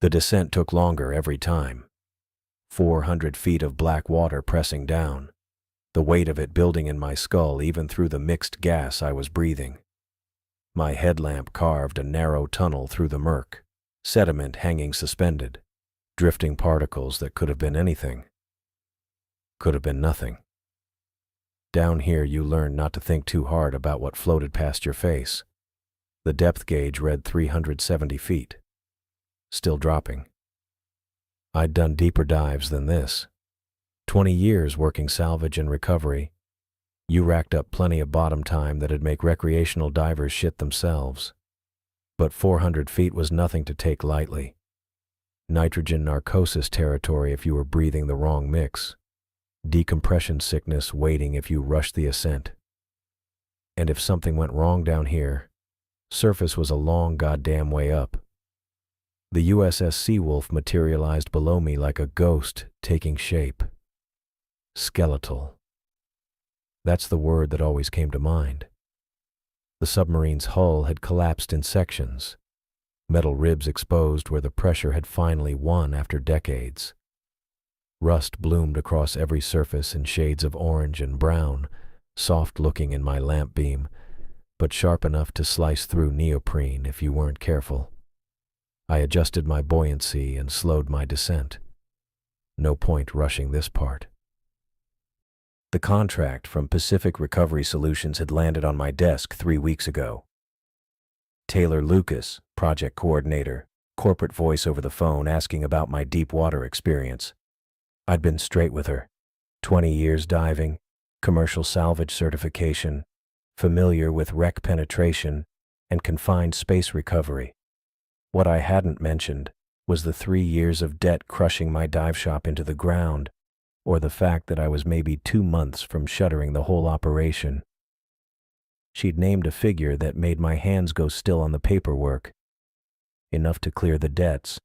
The descent took longer every time. 400 feet of black water pressing down, the weight of it building in my skull even through the mixed gas I was breathing. My headlamp carved a narrow tunnel through the murk, sediment hanging suspended, drifting particles that could have been anything. Could have been nothing. Down here you learn not to think too hard about what floated past your face. The depth gauge read 370 feet. Still dropping. I'd done deeper dives than this. 20 years working salvage and recovery. You racked up plenty of bottom time that'd make recreational divers shit themselves. But 400 feet was nothing to take lightly. Nitrogen narcosis territory if you were breathing the wrong mix. Decompression sickness waiting if you rushed the ascent. And if something went wrong down here, surface was a long goddamn way up. The USS Seawolf materialized below me like a ghost taking shape. Skeletal. That's the word that always came to mind. The submarine's hull had collapsed in sections, metal ribs exposed where the pressure had finally won after decades. Rust bloomed across every surface in shades of orange and brown, soft-looking in my lamp beam, but sharp enough to slice through neoprene if you weren't careful. I adjusted my buoyancy and slowed my descent. No point rushing this part. The contract from Pacific Recovery Solutions had landed on my desk 3 weeks ago. Taylor Lucas, project coordinator, corporate voice over the phone asking about my deep water experience. I'd been straight with her. 20 years diving, commercial salvage certification, familiar with wreck penetration, and confined space recovery. What I hadn't mentioned was the 3 years of debt crushing my dive shop into the ground, or the fact that I was maybe 2 months from shuttering the whole operation. She'd named a figure that made my hands go still on the paperwork. Enough to clear the debts,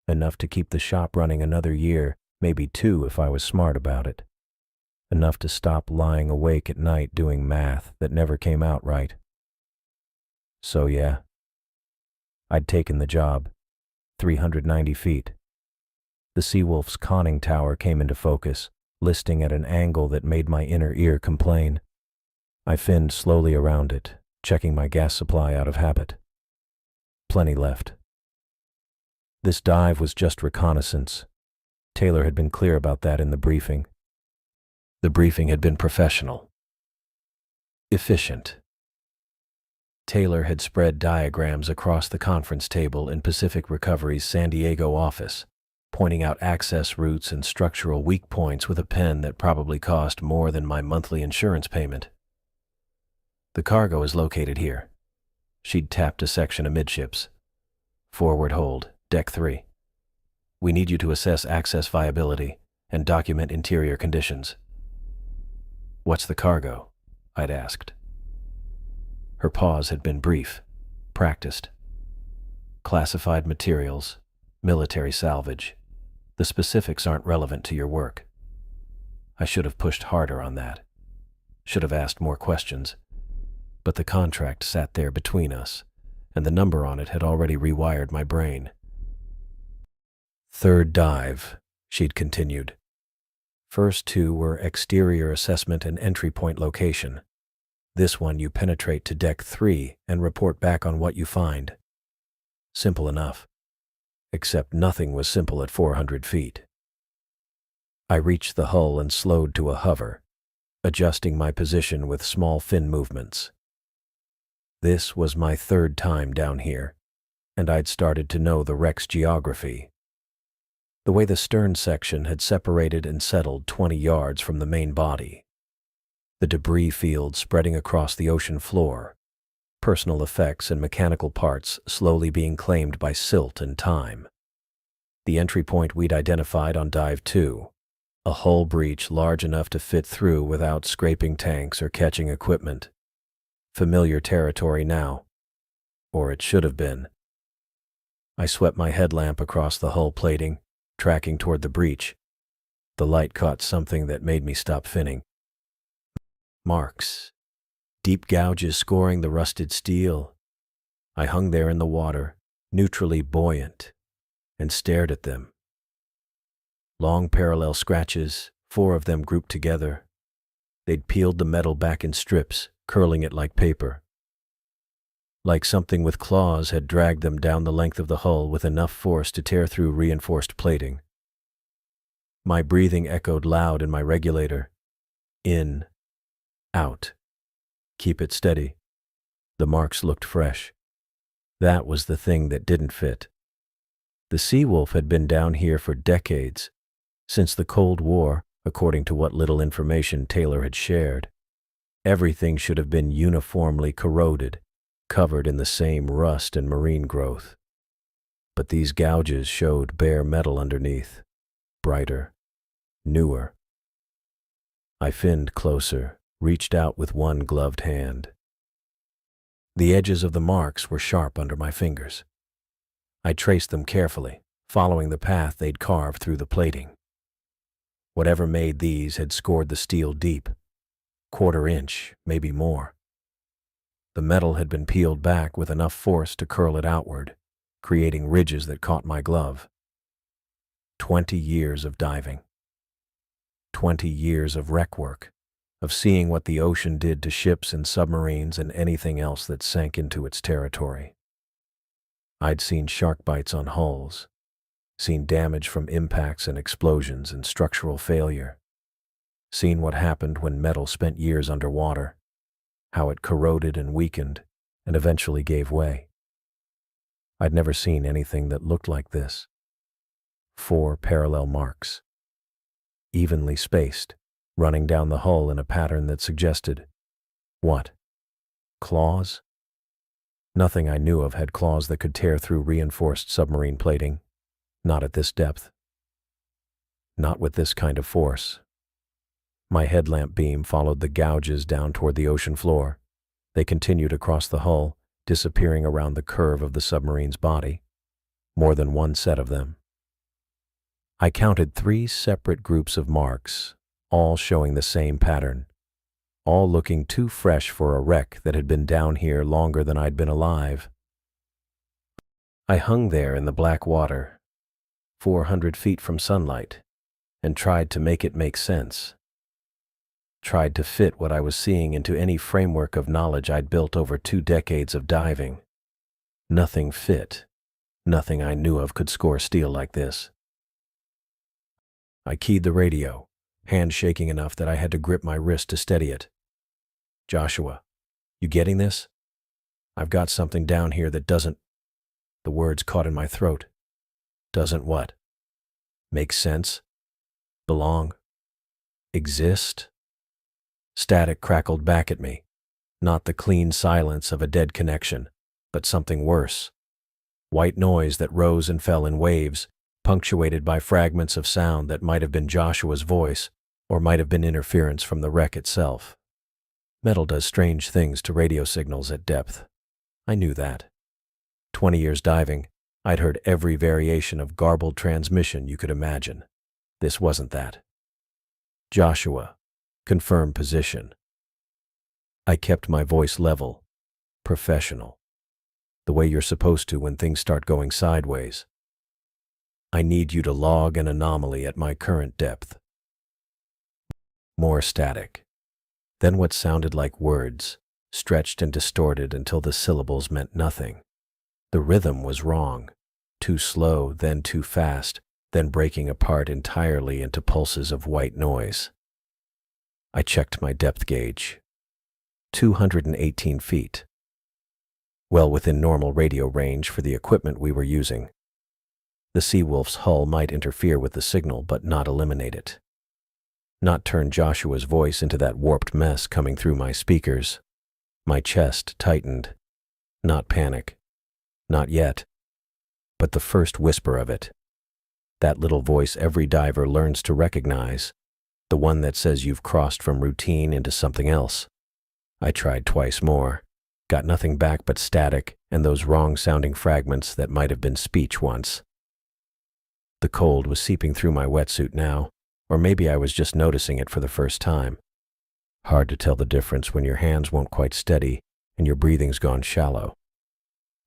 enough to keep the shop running another year, maybe 2 if I was smart about it. Enough to stop lying awake at night doing math that never came out right. So yeah, I'd taken the job. 390 feet. The Seawolf's conning tower came into focus, listing at an angle that made my inner ear complain. I finned slowly around it, checking my gas supply out of habit. Plenty left. This dive was just reconnaissance. Taylor had been clear about that in the briefing. The briefing had been professional. Efficient. Taylor had spread diagrams across the conference table in Pacific Recovery's San Diego office, pointing out access routes and structural weak points with a pen that probably cost more than my monthly insurance payment. The cargo is located here. She'd tapped a section amidships. Forward hold, deck 3. We need you to assess access viability and document interior conditions. What's the cargo? I'd asked. Her pause had been brief, practiced. Classified materials, military salvage. The specifics aren't relevant to your work. I should have pushed harder on that. Should have asked more questions. But the contract sat there between us, and the number on it had already rewired my brain. Third dive, she'd continued. First 2 were exterior assessment and entry point location. This one you penetrate to deck 3 and report back on what you find. Simple enough. Except nothing was simple at 400 feet. I reached the hull and slowed to a hover, adjusting my position with small fin movements. This was my 3rd time down here, and I'd started to know the wreck's geography. The way the stern section had separated and settled 20 yards from the main body. The debris field spreading across the ocean floor, personal effects and mechanical parts slowly being claimed by silt and time. The entry point we'd identified on Dive 2, a hull breach large enough to fit through without scraping tanks or catching equipment. Familiar territory now. Or it should have been. I swept my headlamp across the hull plating, tracking toward the breach. The light caught something that made me stop finning. Marks. Deep gouges scoring the rusted steel. I hung there in the water, neutrally buoyant, and stared at them. Long parallel scratches, 4 of them grouped together. They'd peeled the metal back in strips, curling it like paper. Like something with claws had dragged them down the length of the hull with enough force to tear through reinforced plating. My breathing echoed loud in my regulator. In. Out. Keep it steady. The marks looked fresh. That was the thing that didn't fit. The Seawolf had been down here for decades, since the Cold War, according to what little information Taylor had shared. Everything should have been uniformly corroded, covered in the same rust and marine growth. But these gouges showed bare metal underneath, brighter, newer. I finned closer, reached out with one gloved hand. The edges of the marks were sharp under my fingers. I traced them carefully, following the path they'd carved through the plating. Whatever made these had scored the steel deep, 1/4 inch, maybe more. The metal had been peeled back with enough force to curl it outward, creating ridges that caught my glove. 20 years of diving. 20 years of wreck work, of seeing what the ocean did to ships and submarines and anything else that sank into its territory. I'd seen shark bites on hulls, seen damage from impacts and explosions and structural failure, seen what happened when metal spent years underwater, how it corroded and weakened and eventually gave way. I'd never seen anything that looked like this. 4 parallel marks, evenly spaced, running down the hull in a pattern that suggested, what? Claws? Nothing I knew of had claws that could tear through reinforced submarine plating. Not at this depth. Not with this kind of force. My headlamp beam followed the gouges down toward the ocean floor. They continued across the hull, disappearing around the curve of the submarine's body. More than one set of them. I counted 3 separate groups of marks, all showing the same pattern, all looking too fresh for a wreck that had been down here longer than I'd been alive. I hung there in the black water, 400 feet from sunlight, and tried to make it make sense. Tried to fit what I was seeing into any framework of knowledge I'd built over 2 decades of diving. Nothing fit. Nothing I knew of could score steel like this. I keyed the radio, hand shaking enough that I had to grip my wrist to steady it. Joshua, you getting this? I've got something down here that doesn't... The words caught in my throat. Doesn't what? Make sense? Belong? Exist? Static crackled back at me. Not the clean silence of a dead connection, but something worse. White noise that rose and fell in waves, punctuated by fragments of sound that might have been Joshua's voice, or might have been interference from the wreck itself. Metal does strange things to radio signals at depth. I knew that. 20 years diving, I'd heard every variation of garbled transmission you could imagine. This wasn't that. Joshua, confirm position. I kept my voice level, professional, the way you're supposed to when things start going sideways. I need you to log an anomaly at my current depth. More static. Then what sounded like words, stretched and distorted until the syllables meant nothing. The rhythm was wrong. Too slow, then too fast, then breaking apart entirely into pulses of white noise. I checked my depth gauge. 218 feet. Well within normal radio range for the equipment we were using. The Seawolf's hull might interfere with the signal, but not eliminate it. Not turn Joshua's voice into that warped mess coming through my speakers. My chest tightened. Not panic. Not yet. But the first whisper of it. That little voice every diver learns to recognize. The one that says you've crossed from routine into something else. I tried twice more. Got nothing back but static and those wrong-sounding fragments that might have been speech once. The cold was seeping through my wetsuit now, or maybe I was just noticing it for the first time. Hard to tell the difference when your hands won't quite steady and your breathing's gone shallow.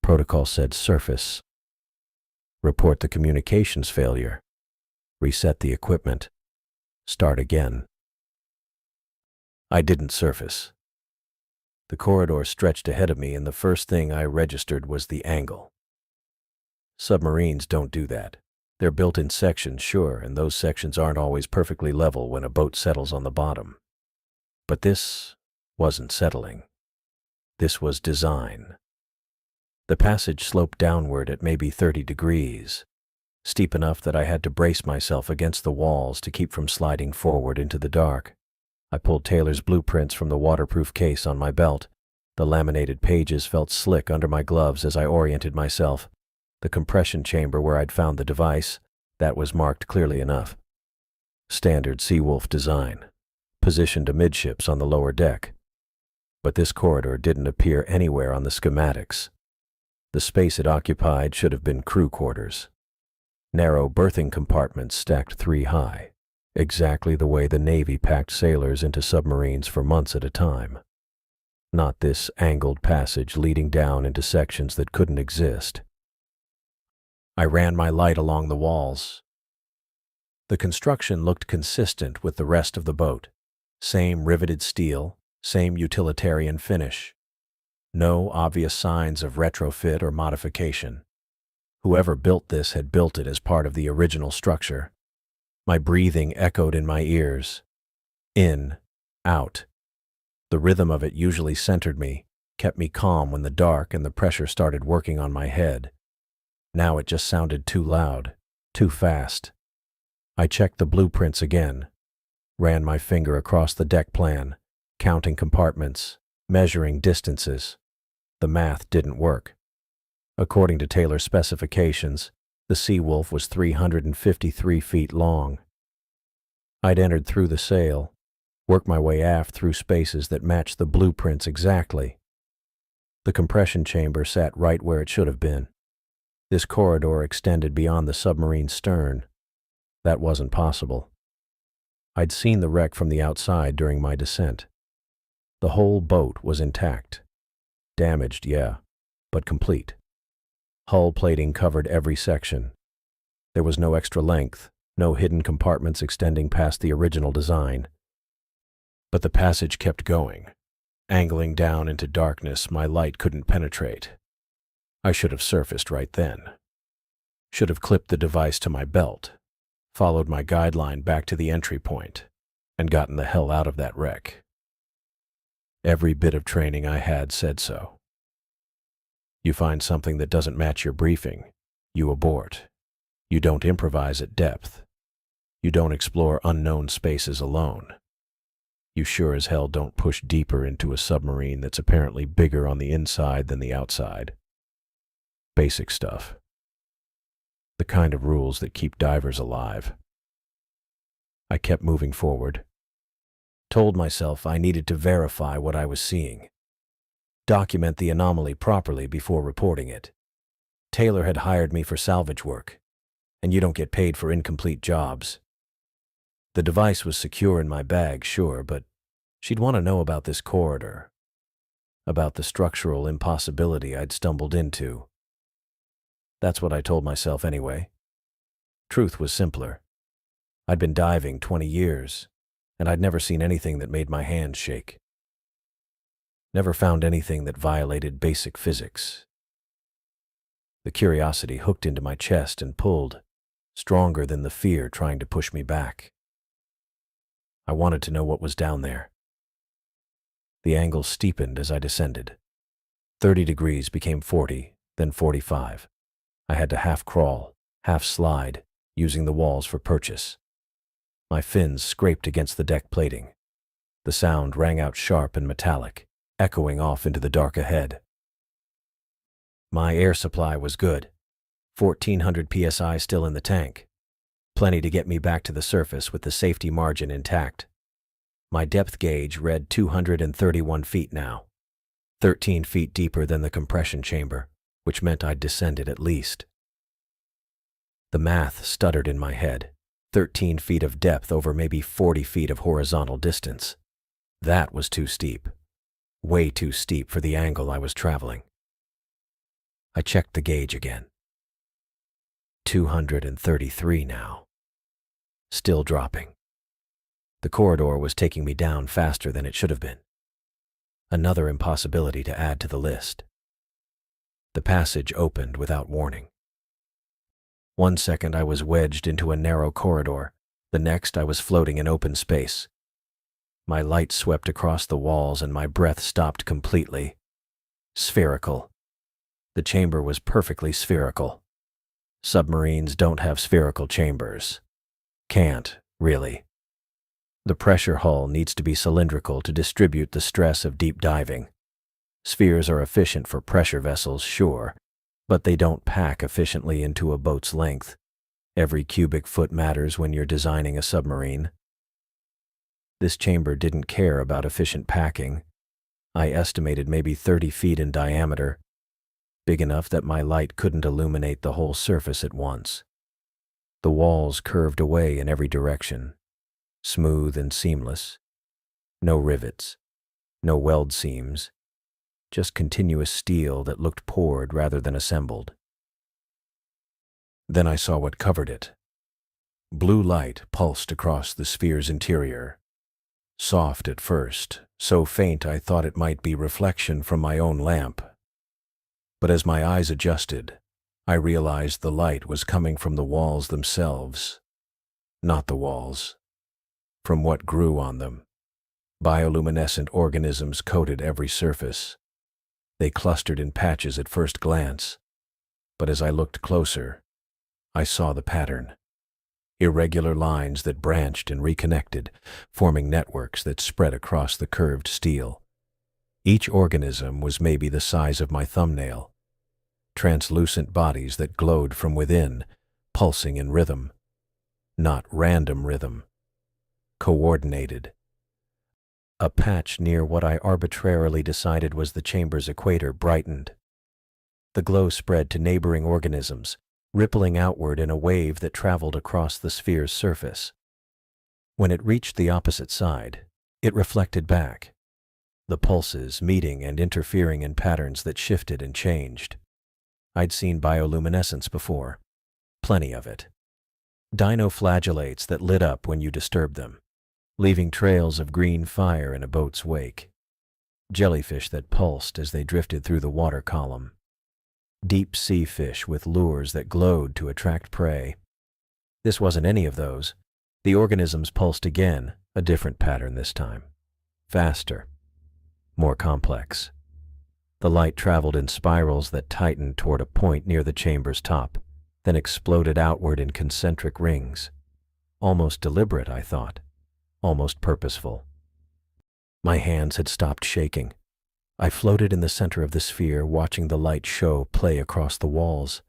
Protocol said surface. report the communications failure, reset the equipment, start again. I didn't surface. The corridor stretched ahead of me, and the first thing I registered was the angle. Submarines don't do that. They're built in sections, sure, and those sections aren't always perfectly level when a boat settles on the bottom. But this wasn't settling. This was design. The passage sloped downward at maybe 30 degrees, steep enough that I had to brace myself against the walls to keep from sliding forward into the dark. I pulled Taylor's blueprints from the waterproof case on my belt. The laminated pages felt slick under my gloves as I oriented myself. The compression chamber where I'd found the device, that was marked clearly enough. Standard Seawolf design, positioned amidships on the lower deck. But this corridor didn't appear anywhere on the schematics. The space it occupied should have been crew quarters. Narrow berthing compartments stacked 3 high, exactly the way the Navy packed sailors into submarines for months at a time. Not this angled passage leading down into sections that couldn't exist. I ran my light along the walls. The construction looked consistent with the rest of the boat. Same riveted steel, same utilitarian finish. No obvious signs of retrofit or modification. Whoever built this had built it as part of the original structure. My breathing echoed in my ears. In, out. The rhythm of it usually centered me, kept me calm when the dark and the pressure started working on my head. Now it just sounded too loud, too fast. I checked the blueprints again, ran my finger across the deck plan, counting compartments, measuring distances. The math didn't work. According to Taylor's specifications, the Seawolf was 353 feet long. I'd entered through the sail, worked my way aft through spaces that matched the blueprints exactly. The compression chamber sat right where it should have been. This corridor extended beyond the submarine's stern. That wasn't possible. I'd seen the wreck from the outside during my descent. The whole boat was intact. Damaged, yeah, but complete. Hull plating covered every section. There was no extra length, no hidden compartments extending past the original design. But the passage kept going, angling down into darkness my light couldn't penetrate. I should have surfaced right then. Should have clipped the device to my belt, followed my guideline back to the entry point, and gotten the hell out of that wreck. Every bit of training I had said so. You find something that doesn't match your briefing, you abort. You don't improvise at depth. You don't explore unknown spaces alone. You sure as hell don't push deeper into a submarine that's apparently bigger on the inside than the outside. Basic stuff. The kind of rules that keep divers alive. I kept moving forward. Told myself I needed to verify what I was seeing. Document the anomaly properly before reporting it. Taylor had hired me for salvage work, and you don't get paid for incomplete jobs. The device was secure in my bag, sure, but she'd want to know about this corridor, about the structural impossibility I'd stumbled into. That's what I told myself anyway. Truth was simpler. I'd been diving 20 years, and I'd never seen anything that made my hands shake. Never found anything that violated basic physics. The curiosity hooked into my chest and pulled, stronger than the fear trying to push me back. I wanted to know what was down there. The angle steepened as I descended. 30 degrees became 40, then 45. I had to half crawl, half slide, using the walls for purchase. My fins scraped against the deck plating. The sound rang out sharp and metallic, echoing off into the dark ahead. My air supply was good. 1,400 psi still in the tank. Plenty to get me back to the surface with the safety margin intact. My depth gauge read 231 feet now, 13 feet deeper than the compression chamber, which meant I'd descended at least. The math stuttered in my head. 13 feet of depth over maybe 40 feet of horizontal distance. That was too steep. Way too steep for the angle I was traveling. I checked the gauge again. 233 now. Still dropping. The corridor was taking me down faster than it should have been. Another impossibility to add to the list. The passage opened without warning. One second I was wedged into a narrow corridor. The next I was floating in open space. My light swept across the walls and my breath stopped completely. Spherical. The chamber was perfectly spherical. Submarines don't have spherical chambers. Can't, really. The pressure hull needs to be cylindrical to distribute the stress of deep diving. Spheres are efficient for pressure vessels, sure, but they don't pack efficiently into a boat's length. Every cubic foot matters when you're designing a submarine. This chamber didn't care about efficient packing. I estimated maybe 30 feet in diameter, big enough that my light couldn't illuminate the whole surface at once. The walls curved away in every direction, smooth and seamless. No rivets, no weld seams, just continuous steel that looked poured rather than assembled. Then I saw what covered it. Blue light pulsed across the sphere's interior. Soft at first, so faint I thought it might be reflection from my own lamp. But as my eyes adjusted, I realized the light was coming from the walls themselves. Not the walls. From what grew on them. Bioluminescent organisms coated every surface. They clustered in patches at first glance, but as I looked closer, I saw the pattern. Irregular lines that branched and reconnected, forming networks that spread across the curved steel. Each organism was maybe the size of my thumbnail. Translucent bodies that glowed from within, pulsing in rhythm. Not random rhythm. Coordinated. A patch near what I arbitrarily decided was the chamber's equator brightened. The glow spread to neighboring organisms, rippling outward in a wave that traveled across the sphere's surface. When it reached the opposite side, it reflected back, the pulses meeting and interfering in patterns that shifted and changed. I'd seen bioluminescence before, plenty of it. Dinoflagellates that lit up when you disturbed them, leaving trails of green fire in a boat's wake. Jellyfish that pulsed as they drifted through the water column. Deep sea fish with lures that glowed to attract prey. This wasn't any of those. The organisms pulsed again, a different pattern this time. Faster. More complex. The light traveled in spirals that tightened toward a point near the chamber's top, then exploded outward in concentric rings. Almost deliberate, I thought. Almost purposeful. My hands had stopped shaking. I floated in the center of the sphere, watching the light show play across the walls,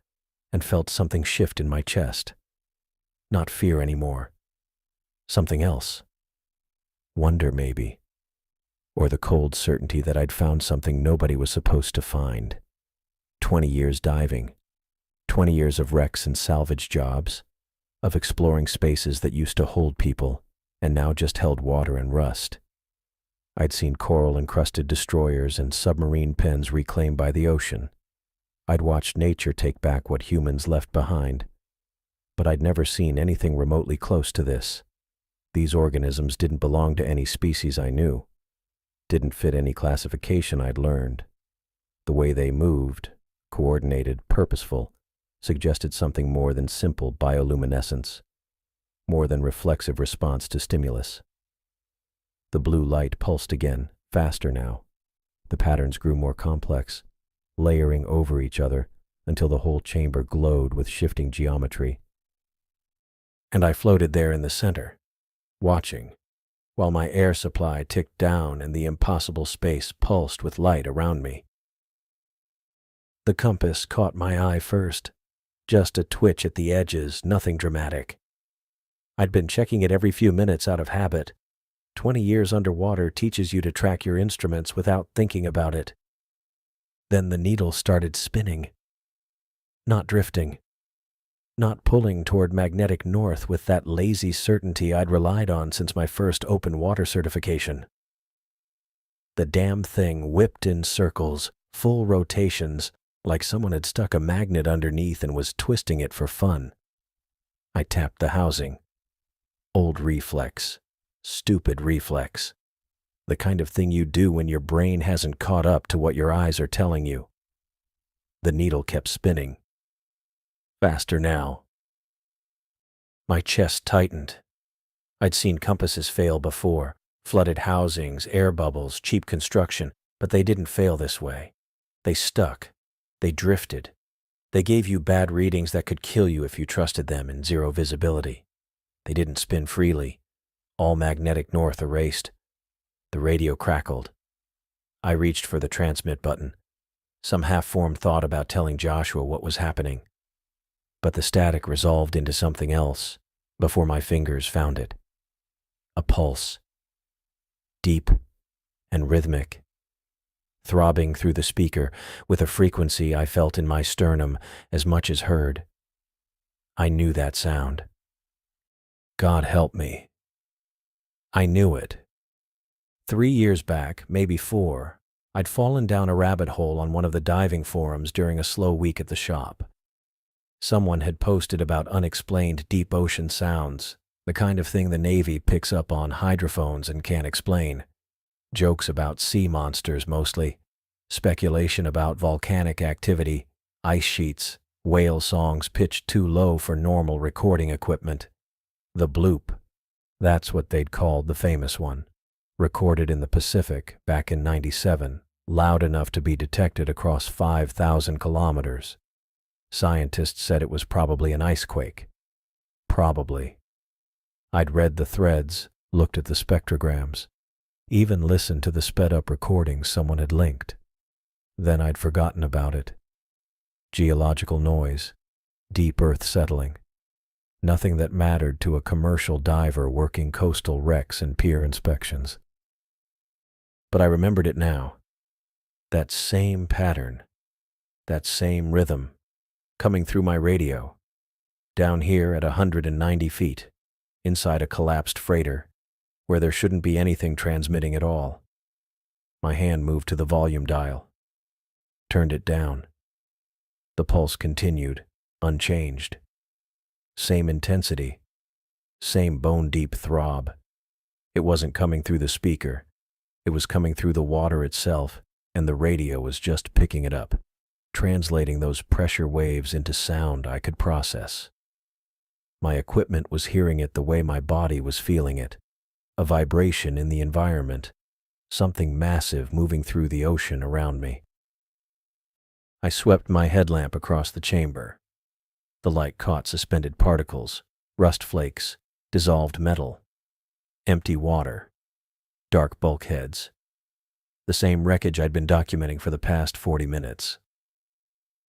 and felt something shift in my chest. Not fear anymore. Something else. Wonder, maybe. Or the cold certainty that I'd found something nobody was supposed to find. 20 years diving. 20 years of wrecks and salvage jobs. Of exploring spaces that used to hold people, and now just held water and rust. I'd seen coral-encrusted destroyers and submarine pens reclaimed by the ocean. I'd watched nature take back what humans left behind. But I'd never seen anything remotely close to this. These organisms didn't belong to any species I knew. Didn't fit any classification I'd learned. The way they moved, coordinated, purposeful, suggested something more than simple bioluminescence. More than reflexive response to stimulus. The blue light pulsed again, faster now. The patterns grew more complex, layering over each other until the whole chamber glowed with shifting geometry. And I floated there in the center, watching, while my air supply ticked down and the impossible space pulsed with light around me. The compass caught my eye first, just a twitch at the edges, nothing dramatic. I'd been checking it every few minutes out of habit. 20 years underwater teaches you to track your instruments without thinking about it. Then the needle started spinning. Not drifting. Not pulling toward magnetic north with that lazy certainty I'd relied on since my first open water certification. The damn thing whipped in circles, full rotations, like someone had stuck a magnet underneath and was twisting it for fun. I tapped the housing. Old reflex. Stupid reflex. The kind of thing you do when your brain hasn't caught up to what your eyes are telling you. The needle kept spinning. Faster now. My chest tightened. I'd seen compasses fail before. Flooded housings, air bubbles, cheap construction, but they didn't fail this way. They stuck. They drifted. They gave you bad readings that could kill you if you trusted them in zero visibility. They didn't spin freely. All magnetic north erased. The radio crackled. I reached for the transmit button. Some half-formed thought about telling Joshua what was happening. But the static resolved into something else before my fingers found it. A pulse. Deep and rhythmic. Throbbing through the speaker with a frequency I felt in my sternum as much as heard. I knew that sound. God help me. I knew it. 3 years back, maybe 4, I'd fallen down a rabbit hole on one of the diving forums during a slow week at the shop. Someone had posted about unexplained deep ocean sounds, the kind of thing the Navy picks up on hydrophones and can't explain. Jokes about sea monsters mostly, speculation about volcanic activity, ice sheets, whale songs pitched too low for normal recording equipment. The bloop, that's what they'd called the famous one, recorded in the Pacific back in '97, loud enough to be detected across 5,000 kilometers. Scientists said it was probably an ice quake. Probably. I'd read the threads, looked at the spectrograms, even listened to the sped-up recordings someone had linked. Then I'd forgotten about it. Geological noise, deep earth settling. Nothing that mattered to a commercial diver working coastal wrecks and pier inspections. But I remembered it now. That same pattern, that same rhythm, coming through my radio, down here at 190 feet, inside a collapsed freighter, where there shouldn't be anything transmitting at all. My hand moved to the volume dial, turned it down. The pulse continued, unchanged. Same intensity, same bone-deep throb. It wasn't coming through the speaker. It was coming through the water itself, and the radio was just picking it up, translating those pressure waves into sound I could process. My equipment was hearing it the way my body was feeling it, a vibration in the environment, something massive moving through the ocean around me. I swept my headlamp across the chamber. The light caught suspended particles, rust flakes, dissolved metal, empty water, dark bulkheads. The same wreckage I'd been documenting for the past 40 minutes.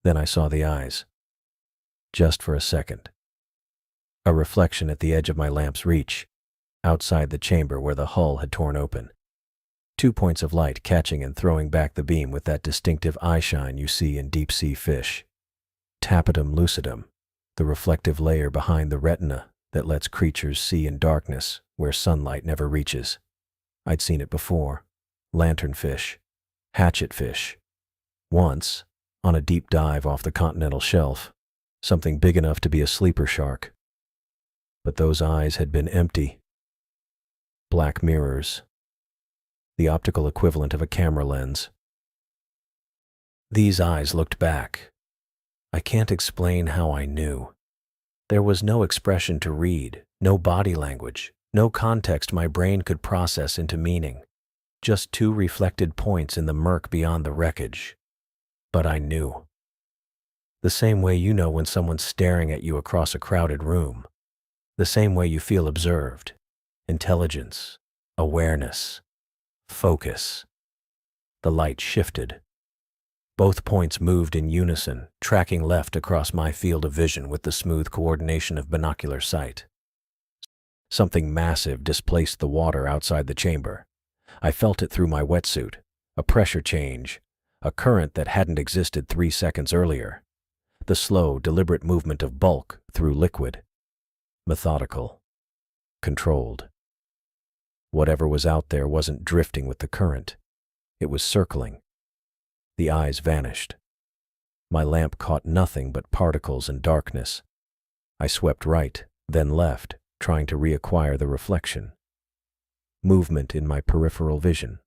Then I saw the eyes. Just for a second. A reflection at the edge of my lamp's reach, outside the chamber where the hull had torn open. 2 points of light catching and throwing back the beam with that distinctive eye shine you see in deep-sea fish. Tapetum lucidum, the reflective layer behind the retina that lets creatures see in darkness where sunlight never reaches. I'd seen it before. Lanternfish, hatchetfish. Once, on a deep dive off the continental shelf, something big enough to be a sleeper shark. But those eyes had been empty. Black mirrors. The optical equivalent of a camera lens. These eyes looked back. I can't explain how I knew. There was no expression to read, no body language, no context my brain could process into meaning. Just 2 reflected points in the murk beyond the wreckage. But I knew. The same way you know when someone's staring at you across a crowded room. The same way you feel observed. Intelligence, awareness, focus. The light shifted. Both points moved in unison, tracking left across my field of vision with the smooth coordination of binocular sight. Something massive displaced the water outside the chamber. I felt it through my wetsuit, a pressure change, a current that hadn't existed 3 seconds earlier. The slow, deliberate movement of bulk through liquid. Methodical. Controlled. Whatever was out there wasn't drifting with the current. It was circling. The eyes vanished. My lamp caught nothing but particles and darkness. I swept right, then left, trying to reacquire the reflection. Movement in my peripheral vision.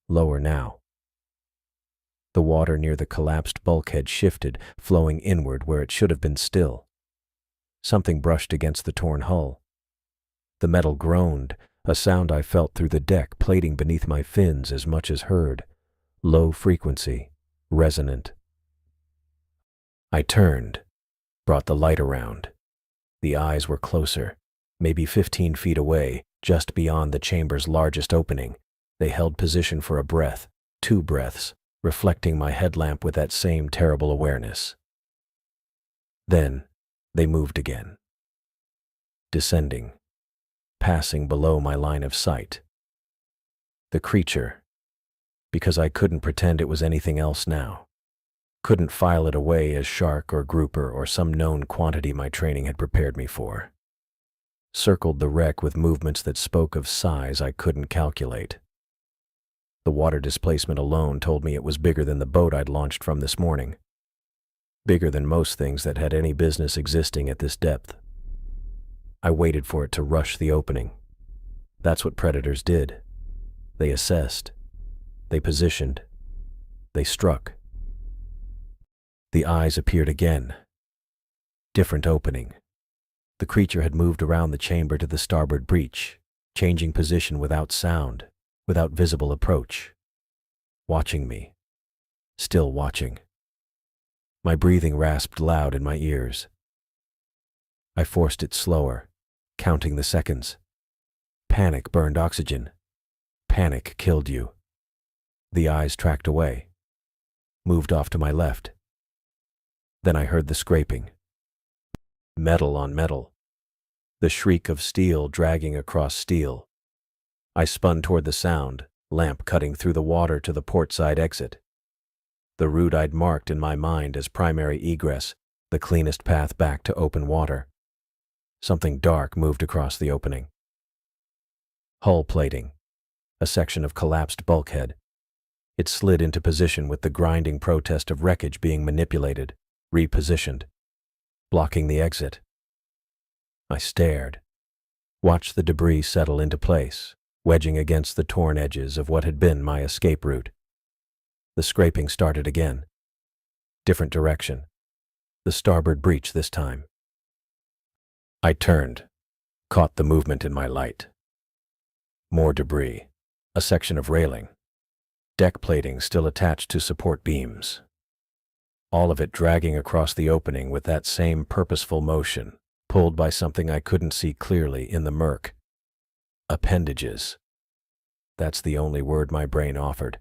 Lower now. The water near the collapsed bulkhead shifted, flowing inward where it should have been still. Something brushed against the torn hull. The metal groaned, a sound I felt through the deck plating beneath my fins as much as heard. Low frequency, resonant. I turned, brought the light around. The eyes were closer, maybe 15 feet away, just beyond the chamber's largest opening. They held position for a breath, 2 breaths, reflecting my headlamp with that same terrible awareness. Then, they moved again. Descending, passing below my line of sight. The creature, because I couldn't pretend it was anything else now. Couldn't file it away as shark or grouper or some known quantity my training had prepared me for. Circled the wreck with movements that spoke of size I couldn't calculate. The water displacement alone told me it was bigger than the boat I'd launched from this morning. Bigger than most things that had any business existing at this depth. I waited for it to rush the opening. That's what predators did. They assessed. They positioned. They struck. The eyes appeared again. Different opening. The creature had moved around the chamber to the starboard breach, changing position without sound, without visible approach. Watching me. Still watching. My breathing rasped loud in my ears. I forced it slower, counting the seconds. Panic burned oxygen. Panic killed you. The eyes tracked away, moved off to my left. Then I heard the scraping. Metal on metal. The shriek of steel dragging across steel. I spun toward the sound, lamp cutting through the water to the port side exit. The route I'd marked in my mind as primary egress, the cleanest path back to open water. Something dark moved across the opening. Hull plating. A section of collapsed bulkhead. It slid into position with the grinding protest of wreckage being manipulated, repositioned, blocking the exit. I stared, watched the debris settle into place, wedging against the torn edges of what had been my escape route. The scraping started again. Different direction. The starboard breach this time. I turned, caught the movement in my light. More debris. A section of railing. Deck plating still attached to support beams. All of it dragging across the opening with that same purposeful motion, pulled by something I couldn't see clearly in the murk. Appendages. That's the only word my brain offered.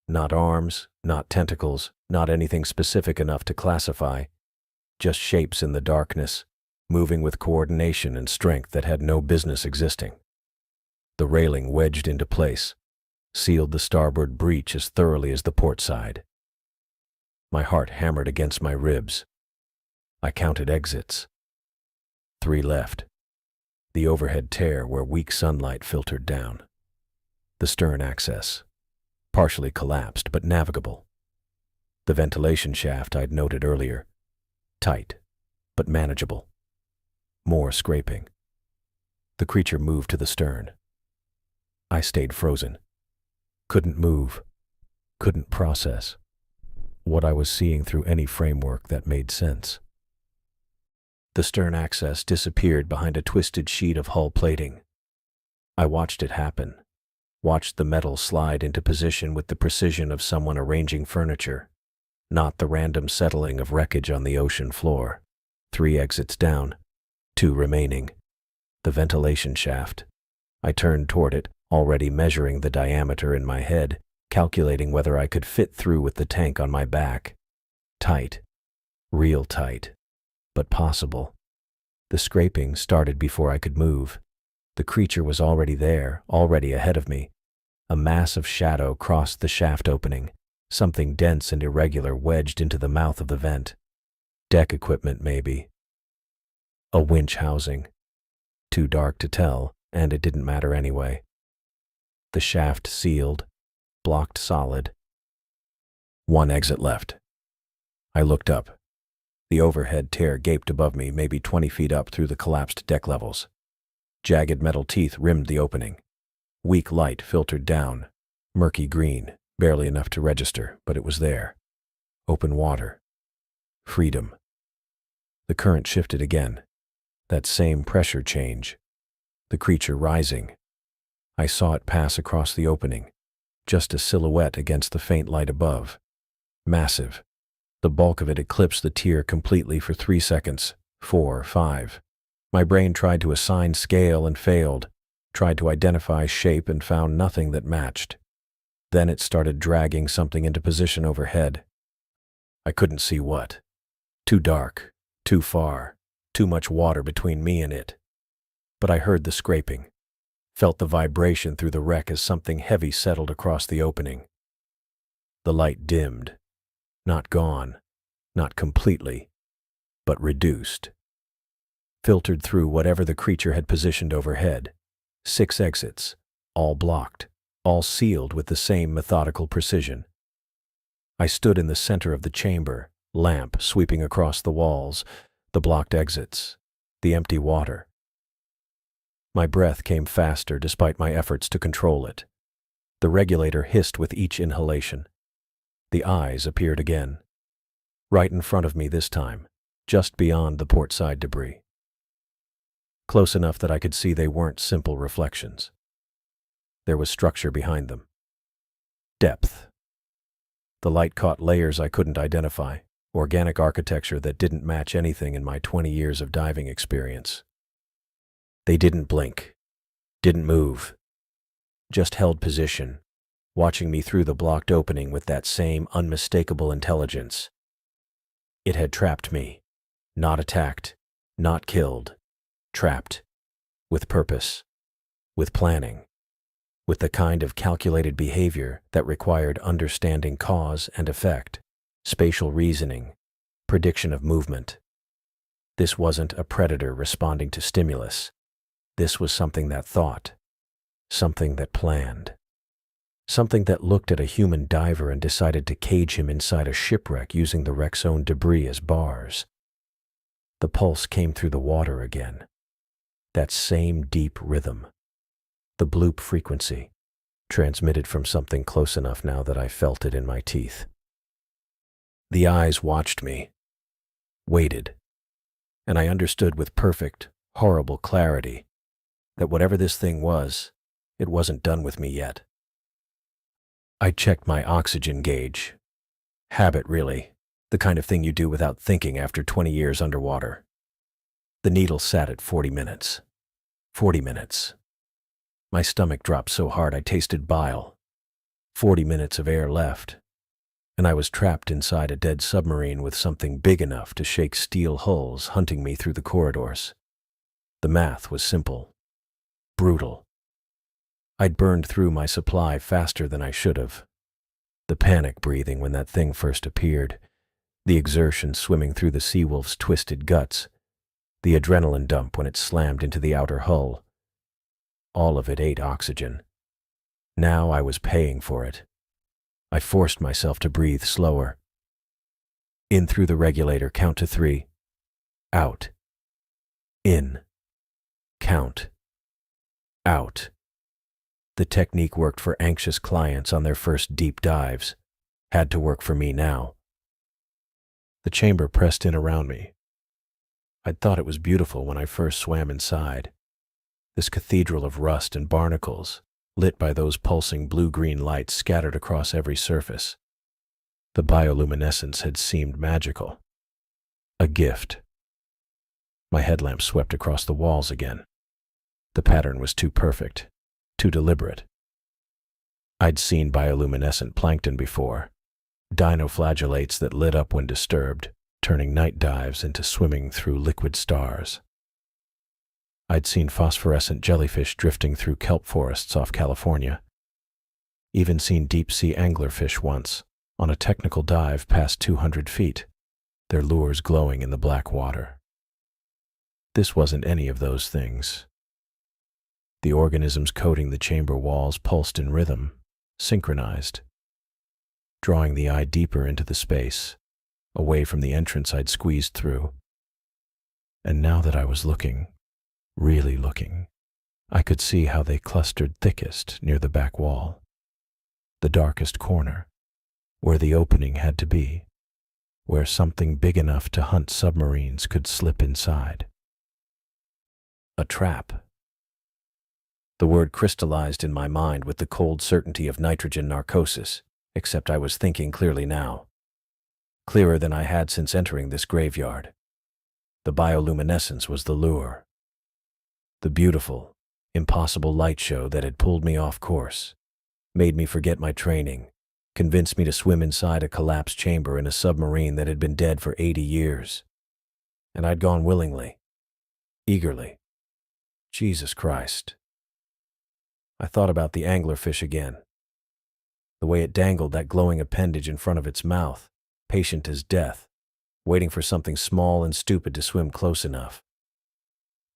Not arms, not tentacles, not anything specific enough to classify. Just shapes in the darkness, moving with coordination and strength that had no business existing. The railing wedged into place, sealed the starboard breach as thoroughly as the port side. My heart hammered against my ribs. I counted exits. 3 left. The overhead tear where weak sunlight filtered down. The stern access. Partially collapsed but navigable. The ventilation shaft I'd noted earlier. Tight, but manageable. More scraping. The creature moved to the stern. I stayed frozen. Couldn't move. Couldn't process what I was seeing through any framework that made sense. The stern access disappeared behind a twisted sheet of hull plating. I watched it happen, watched the metal slide into position with the precision of someone arranging furniture, not the random settling of wreckage on the ocean floor. 3 exits down, 2 remaining. The ventilation shaft. I turned toward it, already measuring the diameter in my head, calculating whether I could fit through with the tank on my back. Tight. Real tight. But possible. The scraping started before I could move. The creature was already there, already ahead of me. A mass of shadow crossed the shaft opening, something dense and irregular wedged into the mouth of the vent. Deck equipment, maybe. A winch housing. Too dark to tell, and it didn't matter anyway. The shaft sealed, blocked solid. 1 exit left. I looked up. The overhead tear gaped above me, maybe 20 feet up through the collapsed deck levels. Jagged metal teeth rimmed the opening. Weak light filtered down, murky green, barely enough to register, but it was there. Open water. Freedom. The current shifted again. That same pressure change. The creature rising. I saw it pass across the opening, just a silhouette against the faint light above. Massive. The bulk of it eclipsed the tier completely for 3 seconds, 4, 5. My brain tried to assign scale and failed, tried to identify shape and found nothing that matched. Then it started dragging something into position overhead. I couldn't see what. Too dark, too far, too much water between me and it. But I heard the scraping, felt the vibration through the wreck as something heavy settled across the opening. The light dimmed. Not gone, not completely, but reduced. Filtered through whatever the creature had positioned overhead. 6 exits, all blocked, all sealed with the same methodical precision. I stood in the center of the chamber, lamp sweeping across the walls, the blocked exits, the empty water. My breath came faster despite my efforts to control it. The regulator hissed with each inhalation. The eyes appeared again. Right in front of me this time, just beyond the portside debris. Close enough that I could see they weren't simple reflections. There was structure behind them. Depth. The light caught layers I couldn't identify, organic architecture that didn't match anything in my 20 years of diving experience. They didn't blink, didn't move, just held position, watching me through the blocked opening with that same unmistakable intelligence. It had trapped me, not attacked, not killed, trapped, with purpose, with planning, with the kind of calculated behavior that required understanding cause and effect, spatial reasoning, prediction of movement. This wasn't a predator responding to stimulus. This was something that thought, something that planned. Something that looked at a human diver and decided to cage him inside a shipwreck using the wreck's own debris as bars. The pulse came through the water again. That same deep rhythm. The bloop frequency, transmitted from something close enough now that I felt it in my teeth. The eyes watched me, waited, and I understood with perfect, horrible clarity that whatever this thing was, it wasn't done with me yet. I checked my oxygen gauge. Habit, really. The kind of thing you do without thinking after 20 years underwater. The needle sat at 40 minutes. 40 minutes. My stomach dropped so hard I tasted bile. 40 minutes of air left, and I was trapped inside a dead submarine with something big enough to shake steel hulls hunting me through the corridors. The math was simple. Brutal. I'd burned through my supply faster than I should have. The panic breathing when that thing first appeared, the exertion swimming through the seawolf's twisted guts, the adrenaline dump when it slammed into the outer hull. All of it ate oxygen. Now I was paying for it. I forced myself to breathe slower. In through the regulator, count to 3. Out. In. Count. Out. The technique worked for anxious clients on their first deep dives. Had to work for me now. The chamber pressed in around me. I'd thought it was beautiful when I first swam inside. This cathedral of rust and barnacles, lit by those pulsing blue-green lights scattered across every surface. The bioluminescence had seemed magical. A gift. My headlamp swept across the walls again. The pattern was too perfect. Too deliberate. I'd seen bioluminescent plankton before, dinoflagellates that lit up when disturbed, turning night dives into swimming through liquid stars. I'd seen phosphorescent jellyfish drifting through kelp forests off California. Even seen deep-sea anglerfish once, on a technical dive past 200 feet, their lures glowing in the black water. This wasn't any of those things. The organisms coating the chamber walls pulsed in rhythm, synchronized, drawing the eye deeper into the space, away from the entrance I'd squeezed through. And now that I was looking, really looking, I could see how they clustered thickest near the back wall, the darkest corner, where the opening had to be, where something big enough to hunt submarines could slip inside. A trap. The word crystallized in my mind with the cold certainty of nitrogen narcosis, except I was thinking clearly now. Clearer than I had since entering this graveyard. The bioluminescence was the lure. The beautiful, impossible light show that had pulled me off course, made me forget my training, convinced me to swim inside a collapsed chamber in a submarine that had been dead for 80 years. And I'd gone willingly, eagerly. Jesus Christ. I thought about the anglerfish again. The way it dangled that glowing appendage in front of its mouth, patient as death, waiting for something small and stupid to swim close enough.